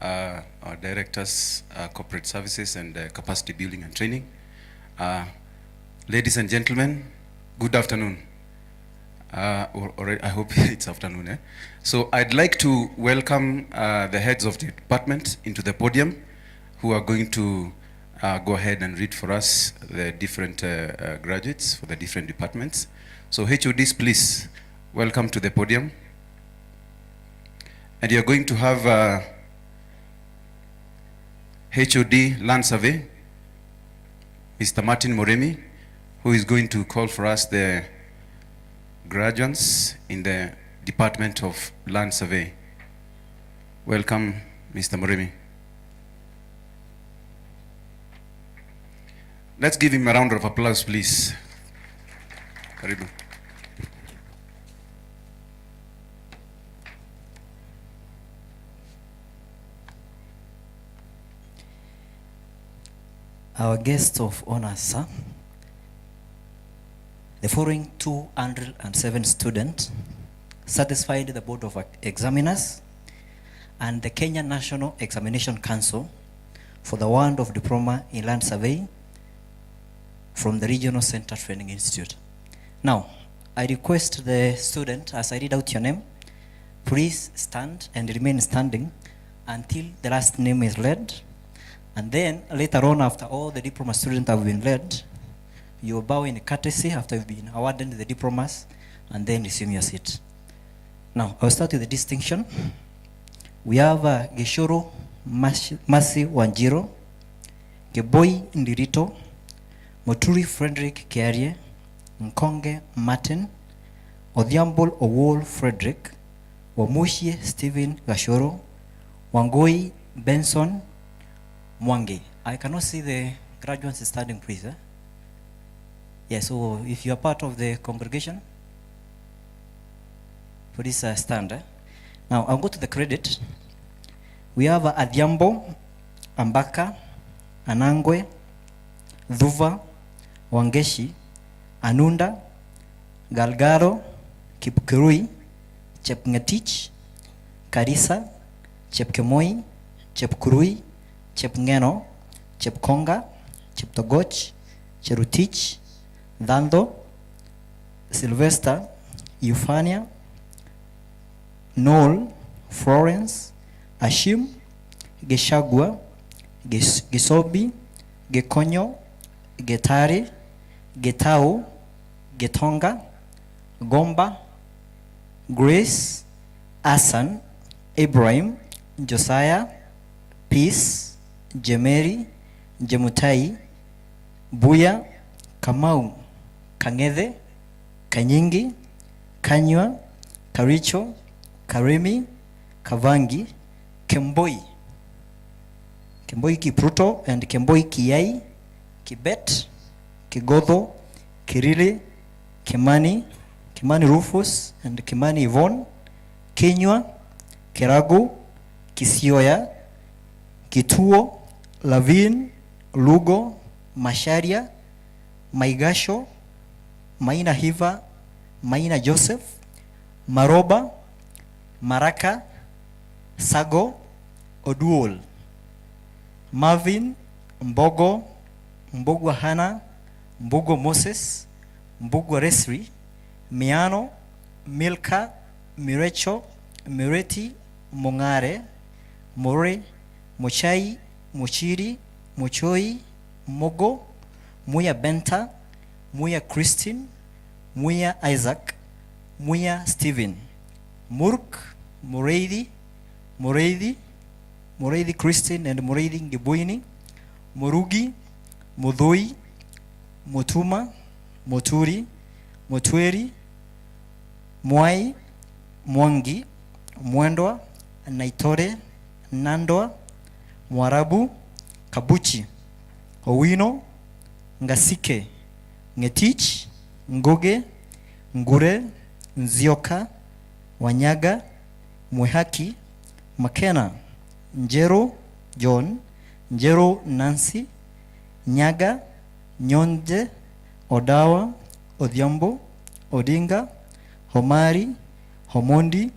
our Directors, Corporate Services and Capacity Building and Training. Ladies and gentlemen, good afternoon. Or I hope it's afternoon. Eh? So I'd like to welcome the heads of the department into the podium, who are going to go ahead and read for us the different graduates for the different departments. So HODs, please welcome to the podium. And you're going to have HOD Land Survey, Mr. Martin Moremi, who is going to call for us the graduates in the Department of Land Survey. Welcome, Mr. Moremi. Let's give him a round of applause, please. Karibu. Our guests of honor, sir, the following 207 students satisfied the Board of Examiners and the Kenya National Examination Council for the award of Diploma in Land Survey from the Regional Center Training Institute. Now, I request the student, as I read out your name, please stand and remain standing until the last name is read. And then later on, after all the diploma students have been read, you bow in courtesy after you've been awarded the diplomas, and then resume your seat. Now, I'll start with the distinction. We have Geshoro Masi Wanjiro, Geboi Ndirito, Moturi Frederick Kiarie, Nkonge Martin, Odhiambol Owol Frederick, Wamushie Stephen Gashoro, Wangoi Benson Mwangi. I cannot see the graduates standing, please. Yes, so if you are part of the congregation, please stand. Now, I'll go to the credit. We have Adhiambo, Ambaka, Anangwe, Dhuva, Wangeshi, Anunda, Galgaro, Kipkurui, Chepngetich, Karisa, Chepkemoi, Chepkurui, Chepngeno, Chepkonga, Cheptogoch, Cherutich, Dando, Sylvester, Euphania, Noel, Florence, Ashim, Geshagwa, Gisobi, Gekonyo, Getari, Getao, Getonga, Gomba, Grace, Asan, Ibrahim, Josiah, Peace, Jemeri, Jemutai, Buya, Kamau, Kangede, Kanyingi, Kanywa, Karicho, Karimi, Kavangi, Kemboi, Kemboi Kipruto and Kemboi Kiai, Kibet, Kigodho, Kirili, Kimani, Kimani Rufus and Kimani Yvonne, Kenywa, Keragu, Kisioya, Kituo, Lavin, Lugo, Masharia, Maigasho, Maina Hiva, Maina Joseph, Maroba, Maraka, Sago, Oduol, Marvin, Mbogo, Mbogwa Hana, Mbogo Moses, Mbogwa Resri, Miano, Milka, Mirecho, Mireti, Mongare, More, Mochai, Mochiri, Mochoi, Mogo, Muya Benta, Muya Christine, Muya Isaac, Muya Stephen, Murk, Moreidi, Moreidi Christine and Moreidi Ngibuini, Morugi, Mudhui, Motuma, Moturi, Motweri, Mwai, Mwangi, Mwendwa, Naitore, Nandoa, Mwarabu, Kabuchi, Owino, Ngasike, Ngetich, Ngoge, Ngure, Nzioka, Wanyaga, Mwehaki, Makena, Njero John, Njero Nancy, Nyaga, Nyonje, Odawa, Odhiambo, Odinga, Homari, Homondi,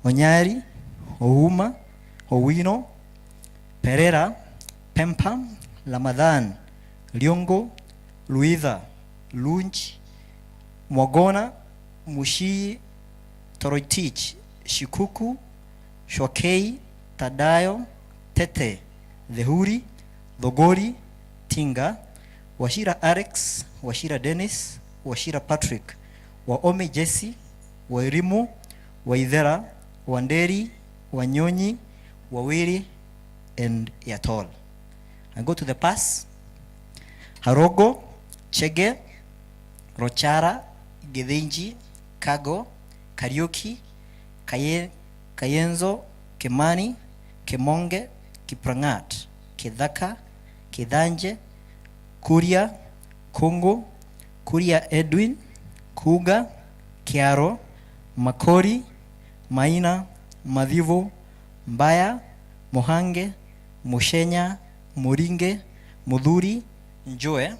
Onyari, Ouma, Owino, Pereira, Pempa, Lamadhan, Liongo, Luitha, Lunch, Mwagona, Mushi, Toroitich, Shikuku, Shokei, Tadayo, Tete, Dhehuri, Dhogori, Tinga, Washira Alex, Washira Dennis, Washira Patrick, Waome Jesse, Wairimu, Waithera, Wanderi, Wanyonyi, Wawiri, and Yatol. I go to the pass. Harogo, Chege, Rochara, Githinji, Kago, Kariuki, Kayenzo, Kimani, Kimonge, Kiprangat, Kidhaka, Kidhanje, Kuria, Kongo, Kuria Edwin, Kuga, Kiaro, Makori, Maina, Madhivo, Mbaya, Mohange, Mushenya, Muringe, Mudhuri, Njoe,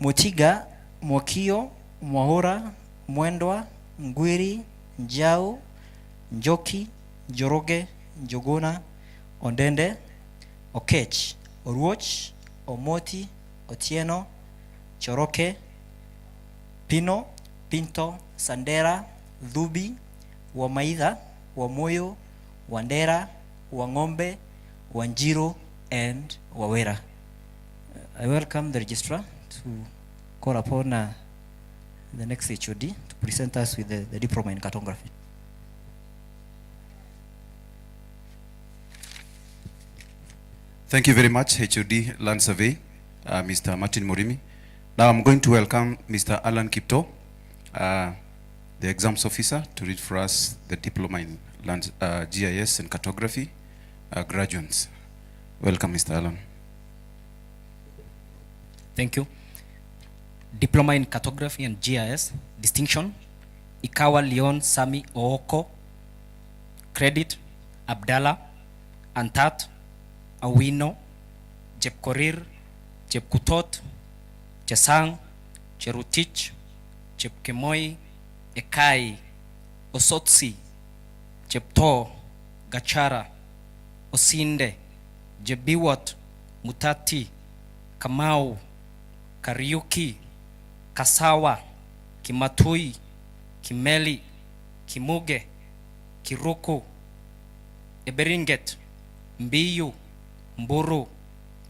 Mochiga, Mwakio, Mwahora, Mwendwa, Ngwiri, Njau, Njoki, Njoroge, Njogona, Ondende, Okech, Oruoch, Omoti, Otieno, Choroke, Pino, Pinto, Sandera, Dhubi, Wamaitha, Wamoyo, Wandera, Wangombe, Wanjiro, and Wawera. I welcome the registrar to call upon the next HOD to present us with the diploma in cartography. Thank you very much, HOD Land Survey, Mr. Martin Morimi. Now I'm going to welcome Mr. Alan Kipto, the exams officer, to read for us the diploma in land, GIS and cartography graduates. Welcome, Mr. Alan. Thank you. Diploma in Cartography and GIS, distinction, Ikawa Leon Sami Ooko, credit, Abdallah, Antat, Awino, Jepkorir, Jepkutot, Chesang, Cherutich, Chepkemoi, Ekai, Osotsi, Chepto, Gachara, Osinde, Jebiwot, Mutati, Kamau, Kariuki, Kasawa, Kimatui, Kimeli, Kimuge, Kiruku, Eberinget, Mbiyu, Mburu,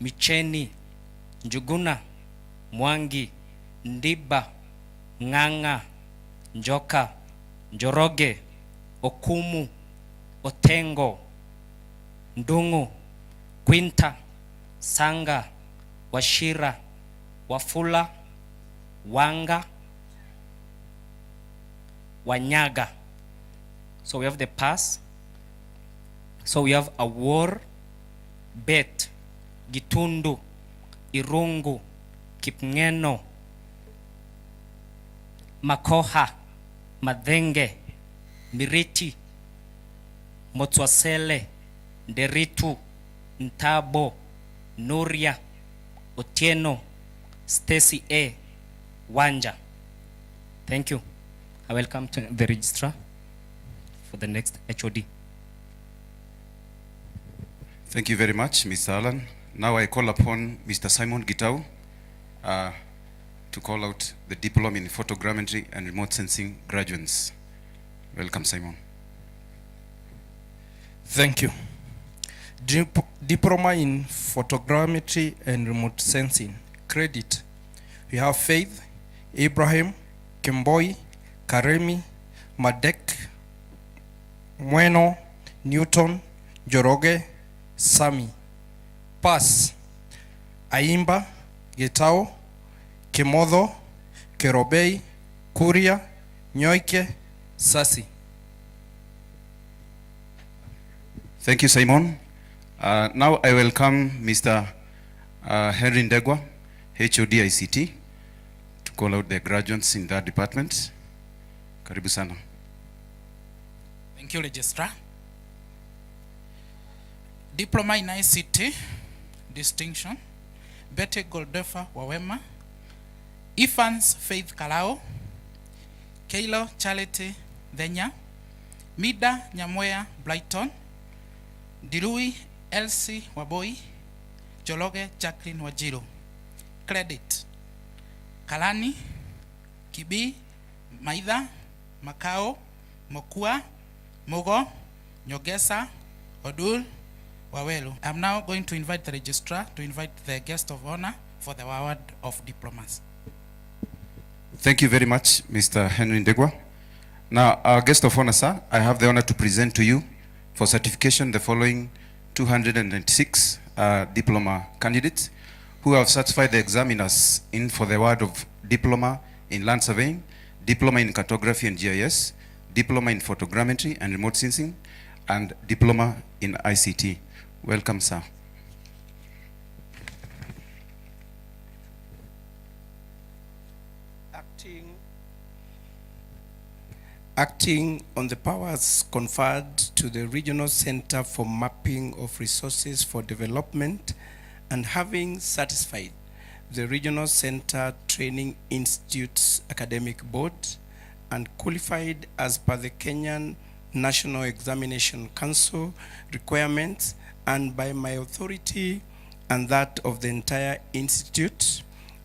Micheni, Njuguna, Mwangi, Ndiba, Nganga, Njoka, Njoroge, Okumu, Otengo, Ndungu, Quinta, Sanga, Washira, Wafula, Wanga, Wanyaga. So we have the pass. So we have Awor, Bet, Gitundu, Irungu, Kipngeno, Makoha, Madhenge, Miriti, Motswasele, Nderitu, Ntabo, Nuria, Otieno, Stacy A. Wanja. Thank you. I welcome to the registrar for the next HOD. Thank you very much, Mr. Alan. Now I call upon Mr. Simon Gitau to call out the diploma in photogrammetry and remote sensing graduates. Welcome, Simon. Thank you. Diploma in photogrammetry and remote sensing. Credit. We have Faith, Ibrahim, Kemboi, Karemi, Madek, Mweno, Newton, Joroge, Sami. Pass. Aimba, Getao, Kemodo, Kerobei, Kuria, Nyoike, Sasi. Thank you, Simon. Now I welcome Mr. Henry Ndegwa, HOD ICT, to call out the graduates in that department. Karibu sana. Thank you, Registrar. Diploma in ICT, distinction, Betty Goldefa Wawema, Ifans Faith Kalao, Kaylo Charity Denya, Mida Nyamwea Brighton, Dirui Elsie Waboi, Jologe Jacqueline Wajiro. Credit: Kalani, Kibi, Maida, Makao, Mokua, Mogo, Nyogesa, Odul, Wawelu. I'm now going to invite the registrar to invite the guest of honor for the award of diplomas. Thank you very much, Mr. Henry Ndegwa. Now, our guest of honor, sir, I have the honor to present to you for certification the following 296 diploma candidates who have certified the examiners in for the award of diploma in land surveying, diploma in cartography and GIS, diploma in photogrammetry and remote sensing, and diploma in ICT. Welcome, sir. Acting on the powers conferred to the Regional Center for Mapping of Resources for Development, and having satisfied the Regional Center Training Institute's Academic Board and qualified as per the Kenyan National Examination Council requirements, and by my authority and that of the entire institute,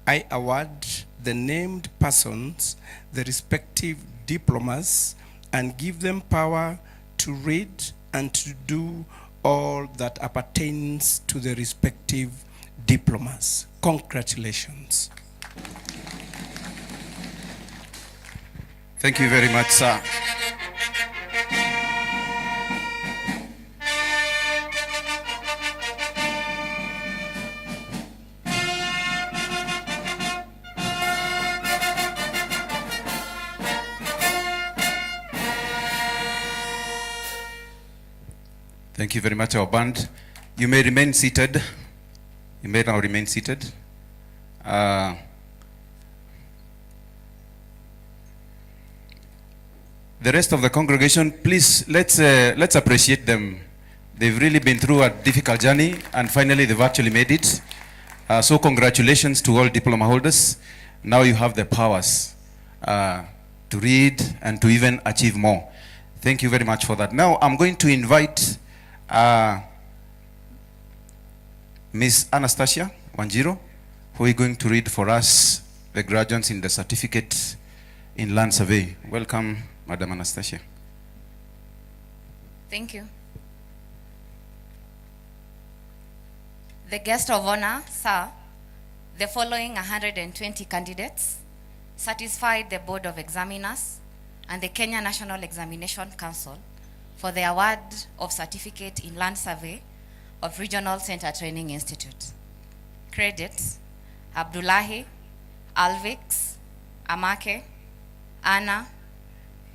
I award the named persons the respective diplomas and give them power to read and to do all that appertains to the respective diplomas. Congratulations. Thank you very much, sir. Thank you very much, our band. You may remain seated. You may now remain seated. The rest of the congregation, please, let's appreciate them. They've really been through a difficult journey, and finally they've actually made it. So congratulations to all diploma holders. Now you have the powers to read and to even achieve more. Thank you very much for that. Now I'm going to invite Ms. Anastasia Wanjiro, who is going to read for us the graduates in the certificate in land survey. Welcome, Madam Anastasia. Thank you. The guest of honor, sir, the following 120 candidates satisfied the Board of Examiners and the Kenya National Examination Council for the award of certificate in land survey of Regional Center Training Institute. Credits: Abdullahi, Alvix, Amake, Anna,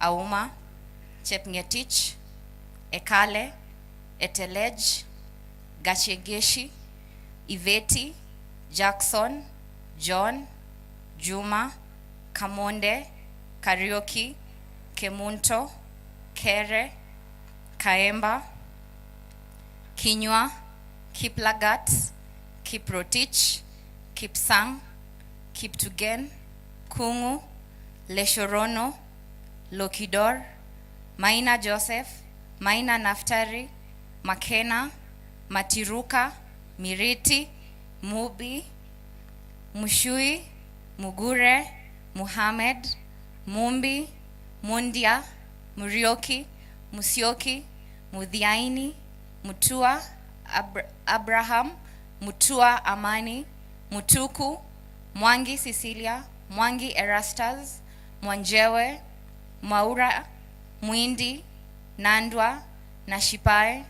Auma, Chepngetich, Ekale, Etelej, Gachegeshi, Iveti, Jackson, John, Juma, Kamonde, Karaoke, Kemunto, Kere, Kaemba, Kinywa, Kiplagat, Kiprotich, Kipsang, Kiptugen, Kungu, Leshorono, Lokidor, Maina Joseph, Maina Naftari, Makena, Matiruka, Miriti, Mubi, Mushui, Mugure, Muhammad, Mumbi, Mundia, Murioki, Musioki, Mudhiaini, Mutua, Abraham, Mutua Amani, Mutuku, Mwangi Cecilia, Mwangi Erastus, Mwanjewe, Maura, Mwindi, Nandwa, Nashipae,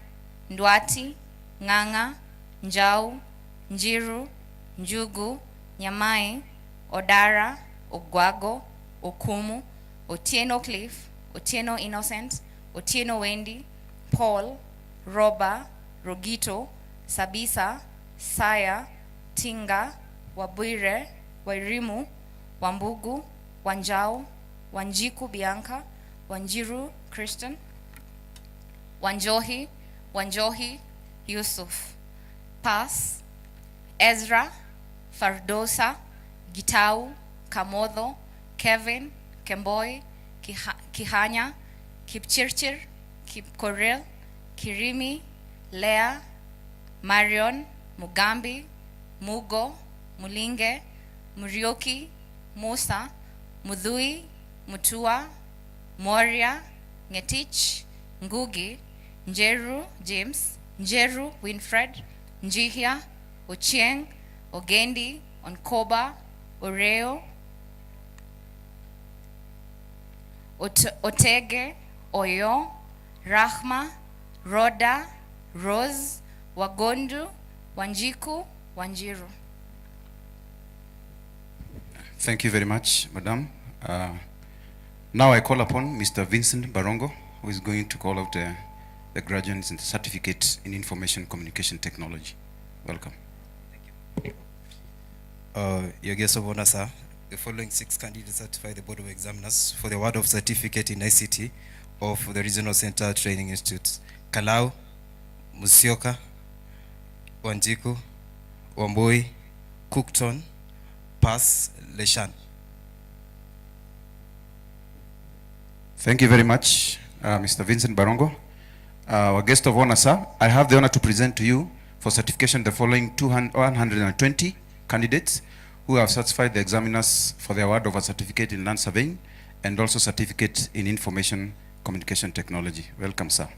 Ndwati, Nganga, Njau, Njiru, Njugu, Nyamai, Odara, Ogwago, Okumu, Otieno Cliff, Otieno Innocent, Otieno Wendy, Paul, Roba, Rogito, Sabisa, Saya, Tinga, Wabwire, Wairimu, Wambugu, Wanjau, Wanjiku Bianca, Wanjiru Christian. Wanjohi, Wanjohi, Yusuf. Pass, Ezra, Fardosa, Gitau, Kamodho, Kevin, Kemboi, Kihanya, Kipchirchir, Kipkorel, Kirimi, Lea, Marion, Mugambi, Mugo, Mulinge, Murioki, Musa, Mudhui, Mutua, Moria, Ngetich, Ngugi, Njeru, James, Njeru, Winfred, Njihia, Ochieng, Ogendi, Onkoba, Oreo, Otege, Oyo, Rahma, Roda, Rose, Wagondu, Wanjiku, Wanjiru. Thank you very much, Madam. Now I call upon Mr. Vincent Barongo, who is going to call out the graduates and the certificate in information communication technology. Welcome. Your guest of honor, sir, the following 6 candidates certify the Board of Examiners for the award of certificate in ICT of the Regional Center Training Institutes: Kalau, Musyoka, Wanjiku, Wamboi, Cookton, Pass, Leshan. Thank you very much, Mr. Vincent Barongo. Our guest of honor, sir, I have the honor to present to you for certification the following 120 candidates who have certified the examiners for the award of a certificate in land surveying and also certificate in information communication technology. Welcome, sir.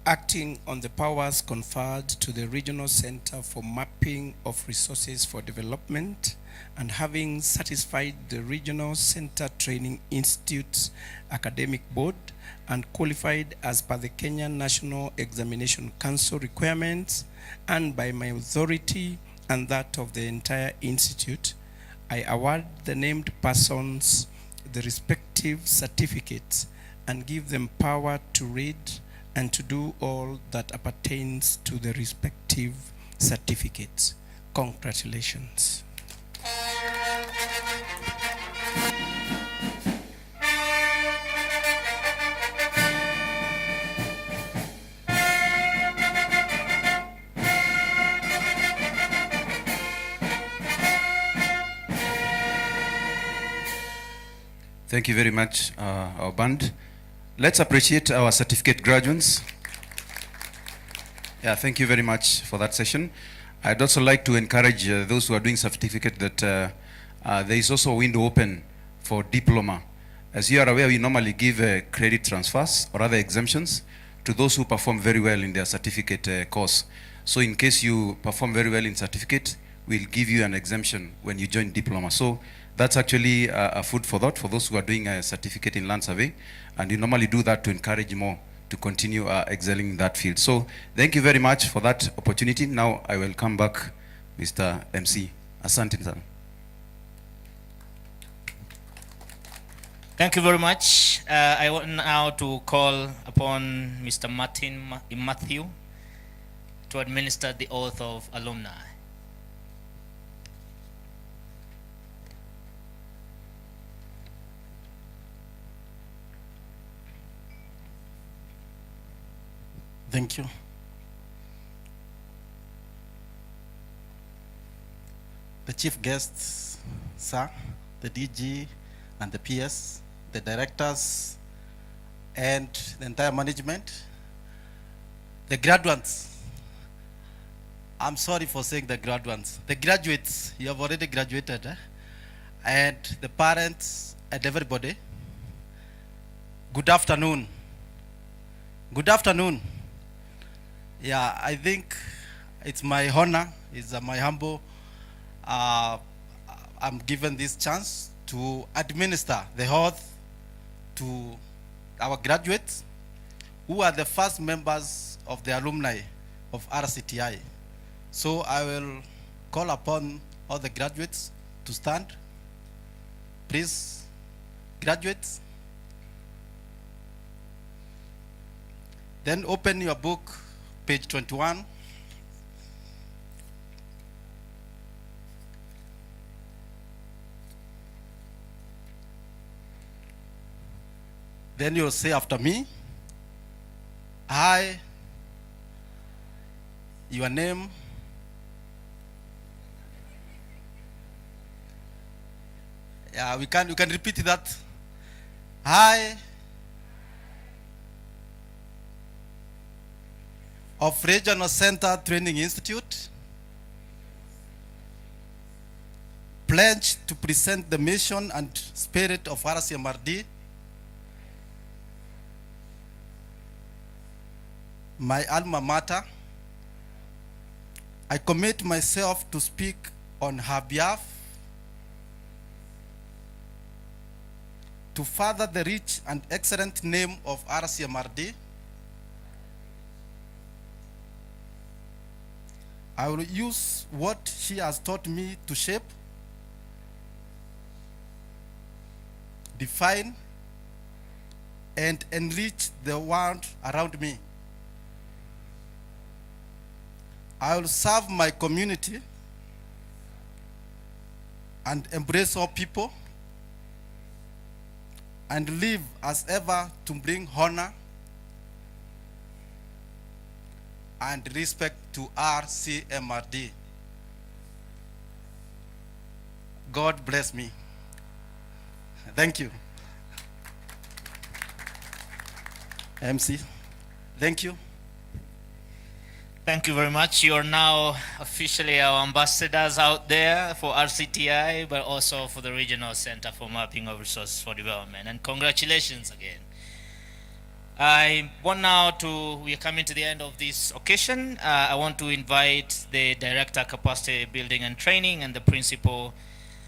Acting on the powers conferred to the Regional Center for Mapping of Resources for Development and having satisfied the Regional Center Training Institute's Academic Board and qualified as per the Kenya National Examination Council requirements, and by my authority and that of the entire institute, I award the named persons the respective certificates and give them power to read and to do all that appertains to the respective certificates. Congratulations. Thank you very much, our band. Let's appreciate our certificate graduates. Yeah, thank you very much for that session. I'd also like to encourage those who are doing certificate that there is also a window open for diploma. As you are aware, we normally give credit transfers or other exemptions to those who perform very well in their certificate course. So in case you perform very well in certificate, we'll give you an exemption when you join diploma. So that's actually a food for thought for those who are doing a certificate in land survey, and we normally do that to encourage more to continue excelling in that field. So thank you very much for that opportunity. Now I will come back, Mr. MC. Asante sana. Thank you very much. I want now to call upon Mr. Martin Matthew to administer the oath of alumni. Thank you. The chief guests, sir, the DG and the PS, the directors and the entire management, the graduates. I'm sorry for saying the graduates. The graduates, you have already graduated, and the parents and everybody. Good afternoon. Good afternoon. Yeah, I think it's my honor, it's my humble, I'm given this chance to administer the oath to our graduates who are the first members of the alumni of RCTI. So I will call upon all the graduates to stand. Please, graduates. Then open your book, page 21. Then you'll say after me, I, your name, yeah, you can repeat that. I, of Regional Center Training Institute, pledge to present the mission and spirit of RCMRD, my alma mater. I commit myself to speak on her behalf, to further the rich and excellent name of RCMRD. I will use what she has taught me to shape, define, and enrich the world around me. I will serve my community and embrace all people, and live as ever to bring honor and respect to RCMRD. God bless me. Thank you. MC, thank you. Thank you very much. You are now officially our ambassadors out there for RCTI, but also for the Regional Center for Mapping of Resources for Development. And congratulations again. I want now we are coming to the end of this occasion. I want to invite the Director Capacity Building and Training and the Principal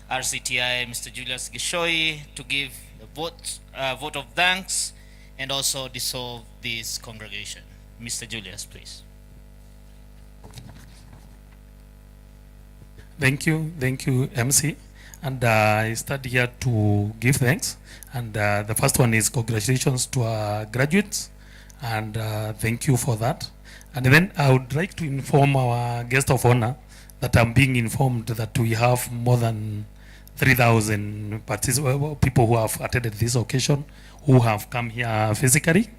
RCTI, Mr. Julius Gishoi, to give a vote of thanks and also dissolve this congregation. Mr. Julius, please. Thank you, MC. And I start here to give thanks. And the first one is congratulations to our graduates, and thank you for that. And then I would like to inform our guest of honor that I'm being informed that we have more than 3,000 people who have attended this occasion, who have come here physically.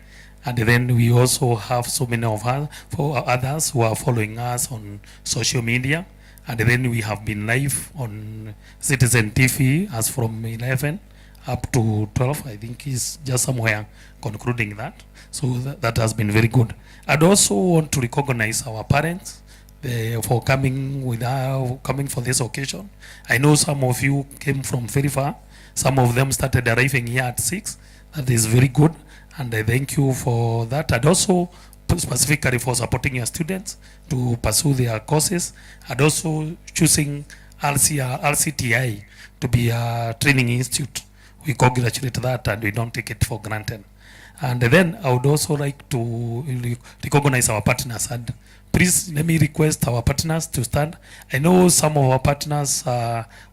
And then we also have so many of others who are following us on social media. And then we have been live on Citizen TV as from 11 up to 12. I think is just somewhere concluding that. So that has been very good. I'd also want to recognize our parents for coming for this occasion. I know some of you came from very far. Some of them started arriving here at 6. That is very good, and I thank you for that. And also specifically for supporting your students to pursue their courses, and also choosing RCTI to be a training institute. We congratulate that, and we don't take it for granted. And then I would also like to recognize our partners, and please let me request our partners to stand. I know some of our partners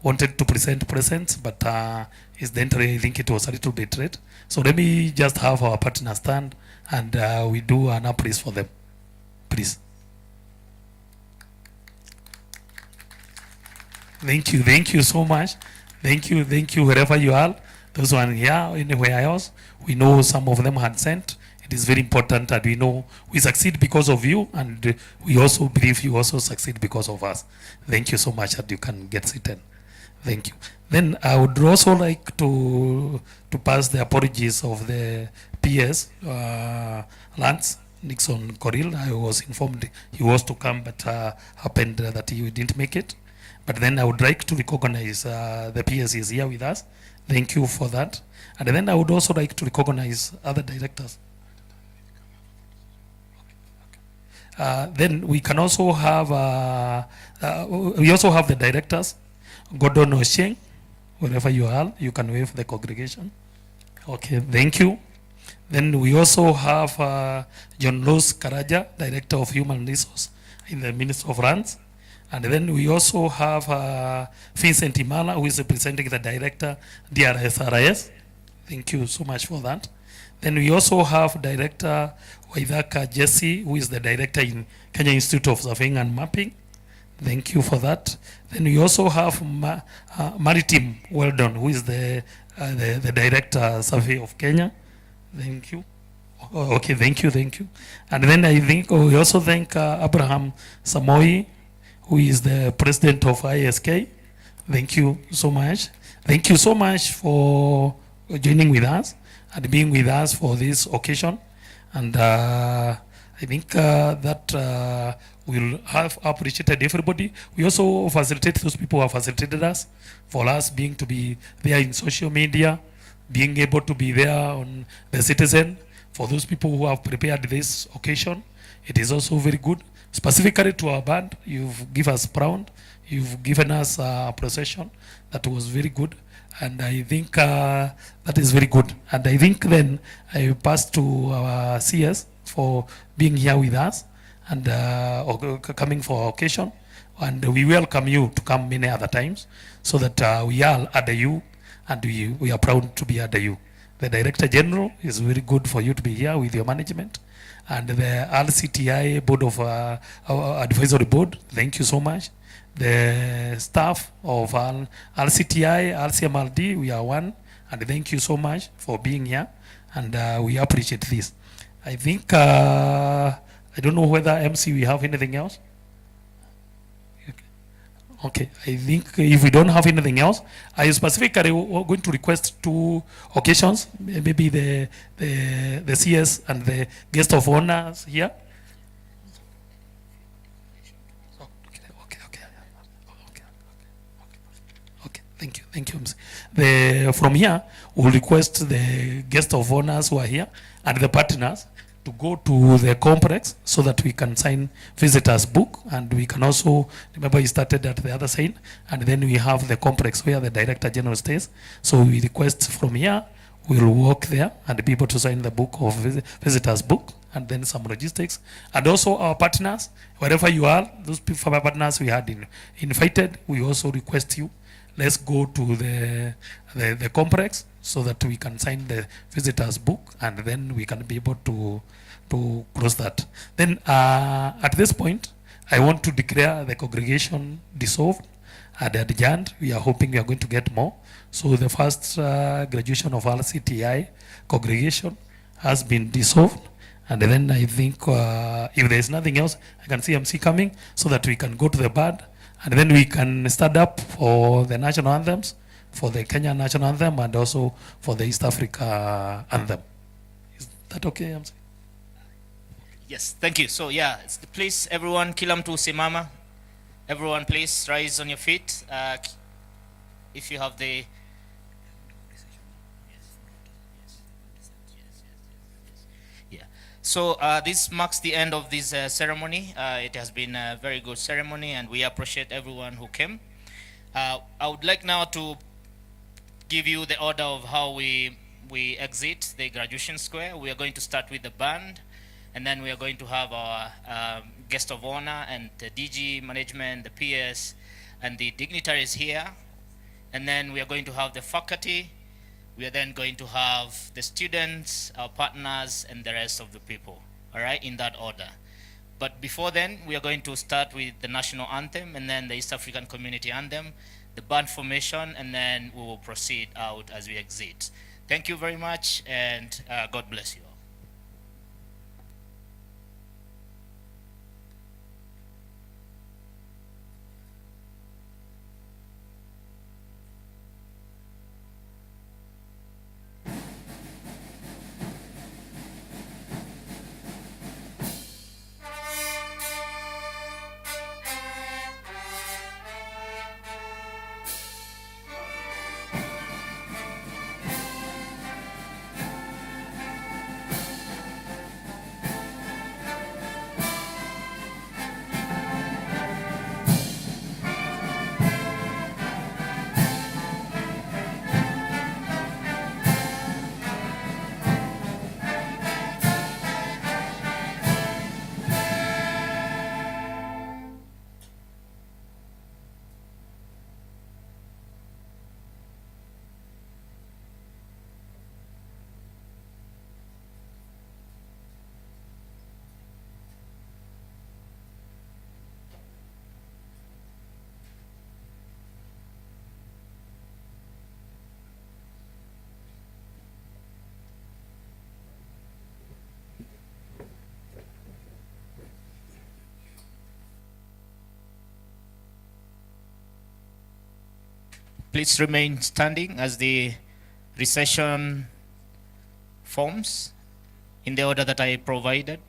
wanted to present presents, but incidentally I think it was a little bit late. So let me just have our partners stand, and we do an appraise for them, please. Thank you so much. Thank you wherever you are. Those one here, anywhere else, we know some of them had sent. It is very important that we know we succeed because of you, and we also believe you also succeed because of us. Thank you so much that you can get seated. Thank you. Then I would also like to pass the apologies of the PS, Lance Nixon Coril. I was informed he was to come, but happened that he didn't make it. But then I would like to recognize the PS is here with us. Thank you for that. And then I would also like to recognize other directors. Then we can also have the directors, Gordon Osheng, wherever you are, you can wave the congregation. Okay, thank you. Then we also have John Los Karaja, Director of Human Resources in the Ministry of Lands. And then we also have Vincent Imala, who is representing the Director, DRSRS. Thank you so much for that. Then we also have Director Waithaka Jesse, who is the Director in Kenya Institute of Surveying and Mapping. Thank you for that. Then we also have Maritime Weldon, who is the Director Survey of Kenya. Thank you. Oh, okay, thank you. And then I think we also thank Abraham Samoi, who is the president of ISK. Thank you so much. Thank you so much for joining with us and being with us for this occasion. And I think that we'll have appreciated everybody. We also facilitate those people who have facilitated us, for us being to be there in social media, being able to be there on the Citizen. For those people who have prepared this occasion, it is also very good. Specifically to our band, you've given us round, you've given us a procession that was very good, and I think that is very good. And I think then I pass to our CS for being here with us and coming for our occasion, and we welcome you to come many other times, so that we are under you, and we are proud to be under you. The Director General is very good for you to be here with your management, and the RCTI Board of Advisory Board, thank you so much. The staff of RCTI, RCMRD, we are one, and thank you so much for being here, and we appreciate this. I think, I don't know whether MC, we have anything else? Okay, I think if we don't have anything else, I specifically going to request two occasions, maybe the CS and the guest of honors here. Okay, thank you. From here, we'll request the guest of honors who are here and the partners to go to the complex so that we can sign visitors book, and we can also, remember he started at the other side, and then we have the complex where the Director General stays. So we request from here, we'll walk there and be able to sign the book of visitors book, and then some logistics. And also our partners, wherever you are, those partners we had invited, we also request you, let's go to the complex so that we can sign the visitors book, and then we can be able to close that. Then at this point, I want to declare the congregation dissolved and adjourned. We are hoping we are going to get more. So the first graduation of RCTI congregation has been dissolved. And then I think if there is nothing else, I can see MC coming so that we can go to the band, and then we can stand up for the national anthems, for the Kenya national anthem, and also for the East Africa anthem. Is that okay, MC? Yes, thank you. So yeah, please everyone, kila mtu simama. Everyone please rise on your feet. If you have the So this marks the end of this ceremony. It has been a very good ceremony, and we appreciate everyone who came. I would like now to give you the order of how we exit the graduation square. We are going to start with the band, and then we are going to have our guest of honor and the DG management, the PS, and the dignitaries here. And then we are going to have the faculty. We are then going to have the students, our partners, and the rest of the people, all right, in that order. But before then, we are going to start with the national anthem, and then the East African Community Anthem, the band formation, and then we will proceed out as we exit. Thank you very much, and God bless you all. Please remain standing as the recession forms in the order that I provided.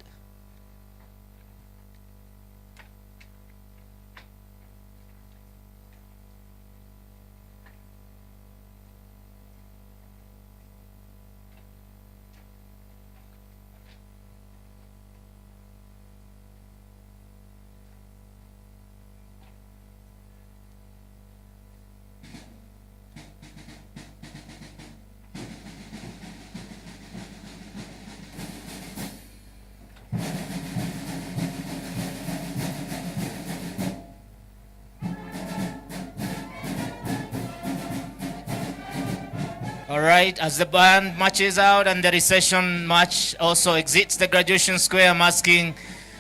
All right, as the band marches out and the recession march also exits the graduation square, I'm asking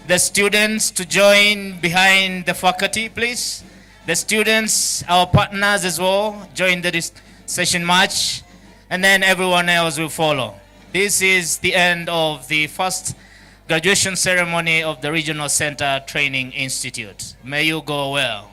the students to join behind the faculty, please. The students, our partners as well, join the recession march, and then everyone else will follow. This is the end of the first graduation ceremony of the Regional Center Training Institute. May you go well.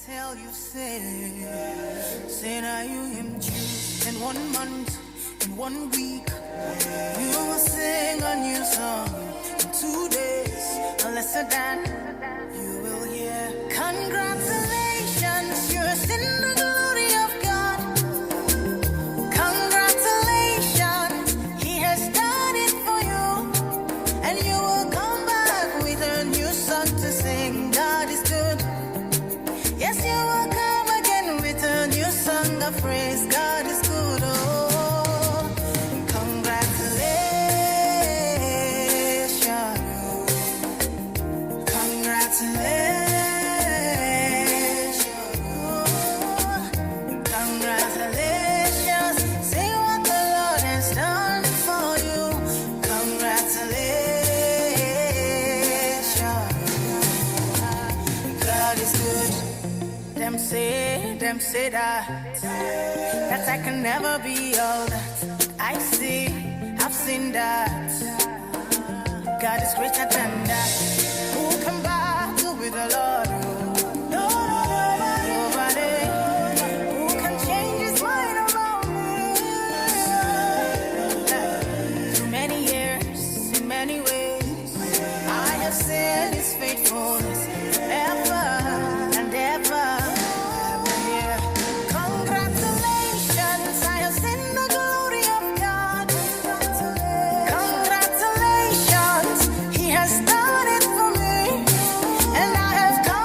Tell you, say now you him choose in 1 month, in 1 week. You will sing a new song in 2 days, unless than you will hear. Congratulations, you're in the glory of God. Congratulations, He has done it for you, and you will come back with a new song to sing. God is good. Yes, you will come again with a new song of praise. God is good, oh. Congratulations. Congratulations. Congratulations. See what the Lord has done for you. Congratulations. God is good. Them say that I can never be all that I see. I've seen that God is greater than that. Who can battle with the Lord? Nobody. Who can change His mind about me? Through many years, in many ways, I have seen His faithfulness ever and ever. Congratulations, He has done it for me, and I have come.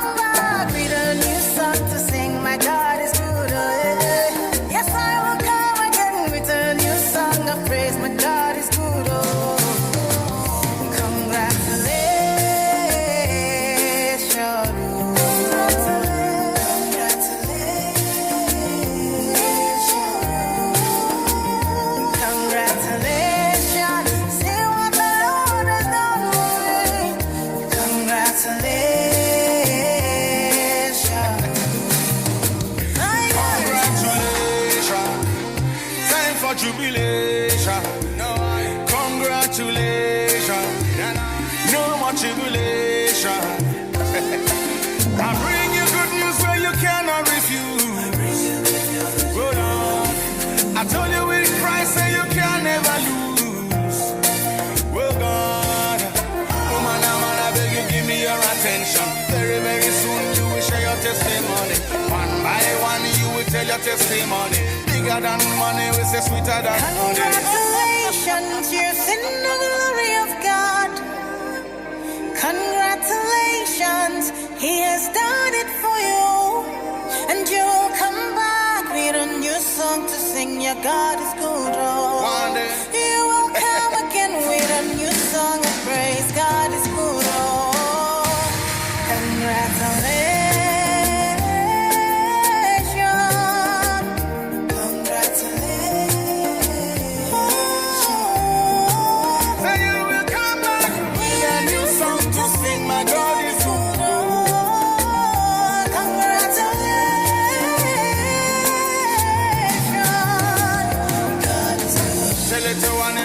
more jubilation. Congratulations. No more tribulation. I bring you good news where you cannot refuse. Hold on. I told you with Christ say you can never lose. Well, God, woman, I beg you give me your attention. Very, very soon you will share your testimony. One by one you will tell your testimony. Bigger than money, we say sweeter than honey. Congratulations, you're in the glory of God. Congratulations, He has done it for you. And you'll come back with a new song to sing. Your God is good, oh. One day. You will come again with a new song of praise. God is good, oh. Congratulations. Tell it to one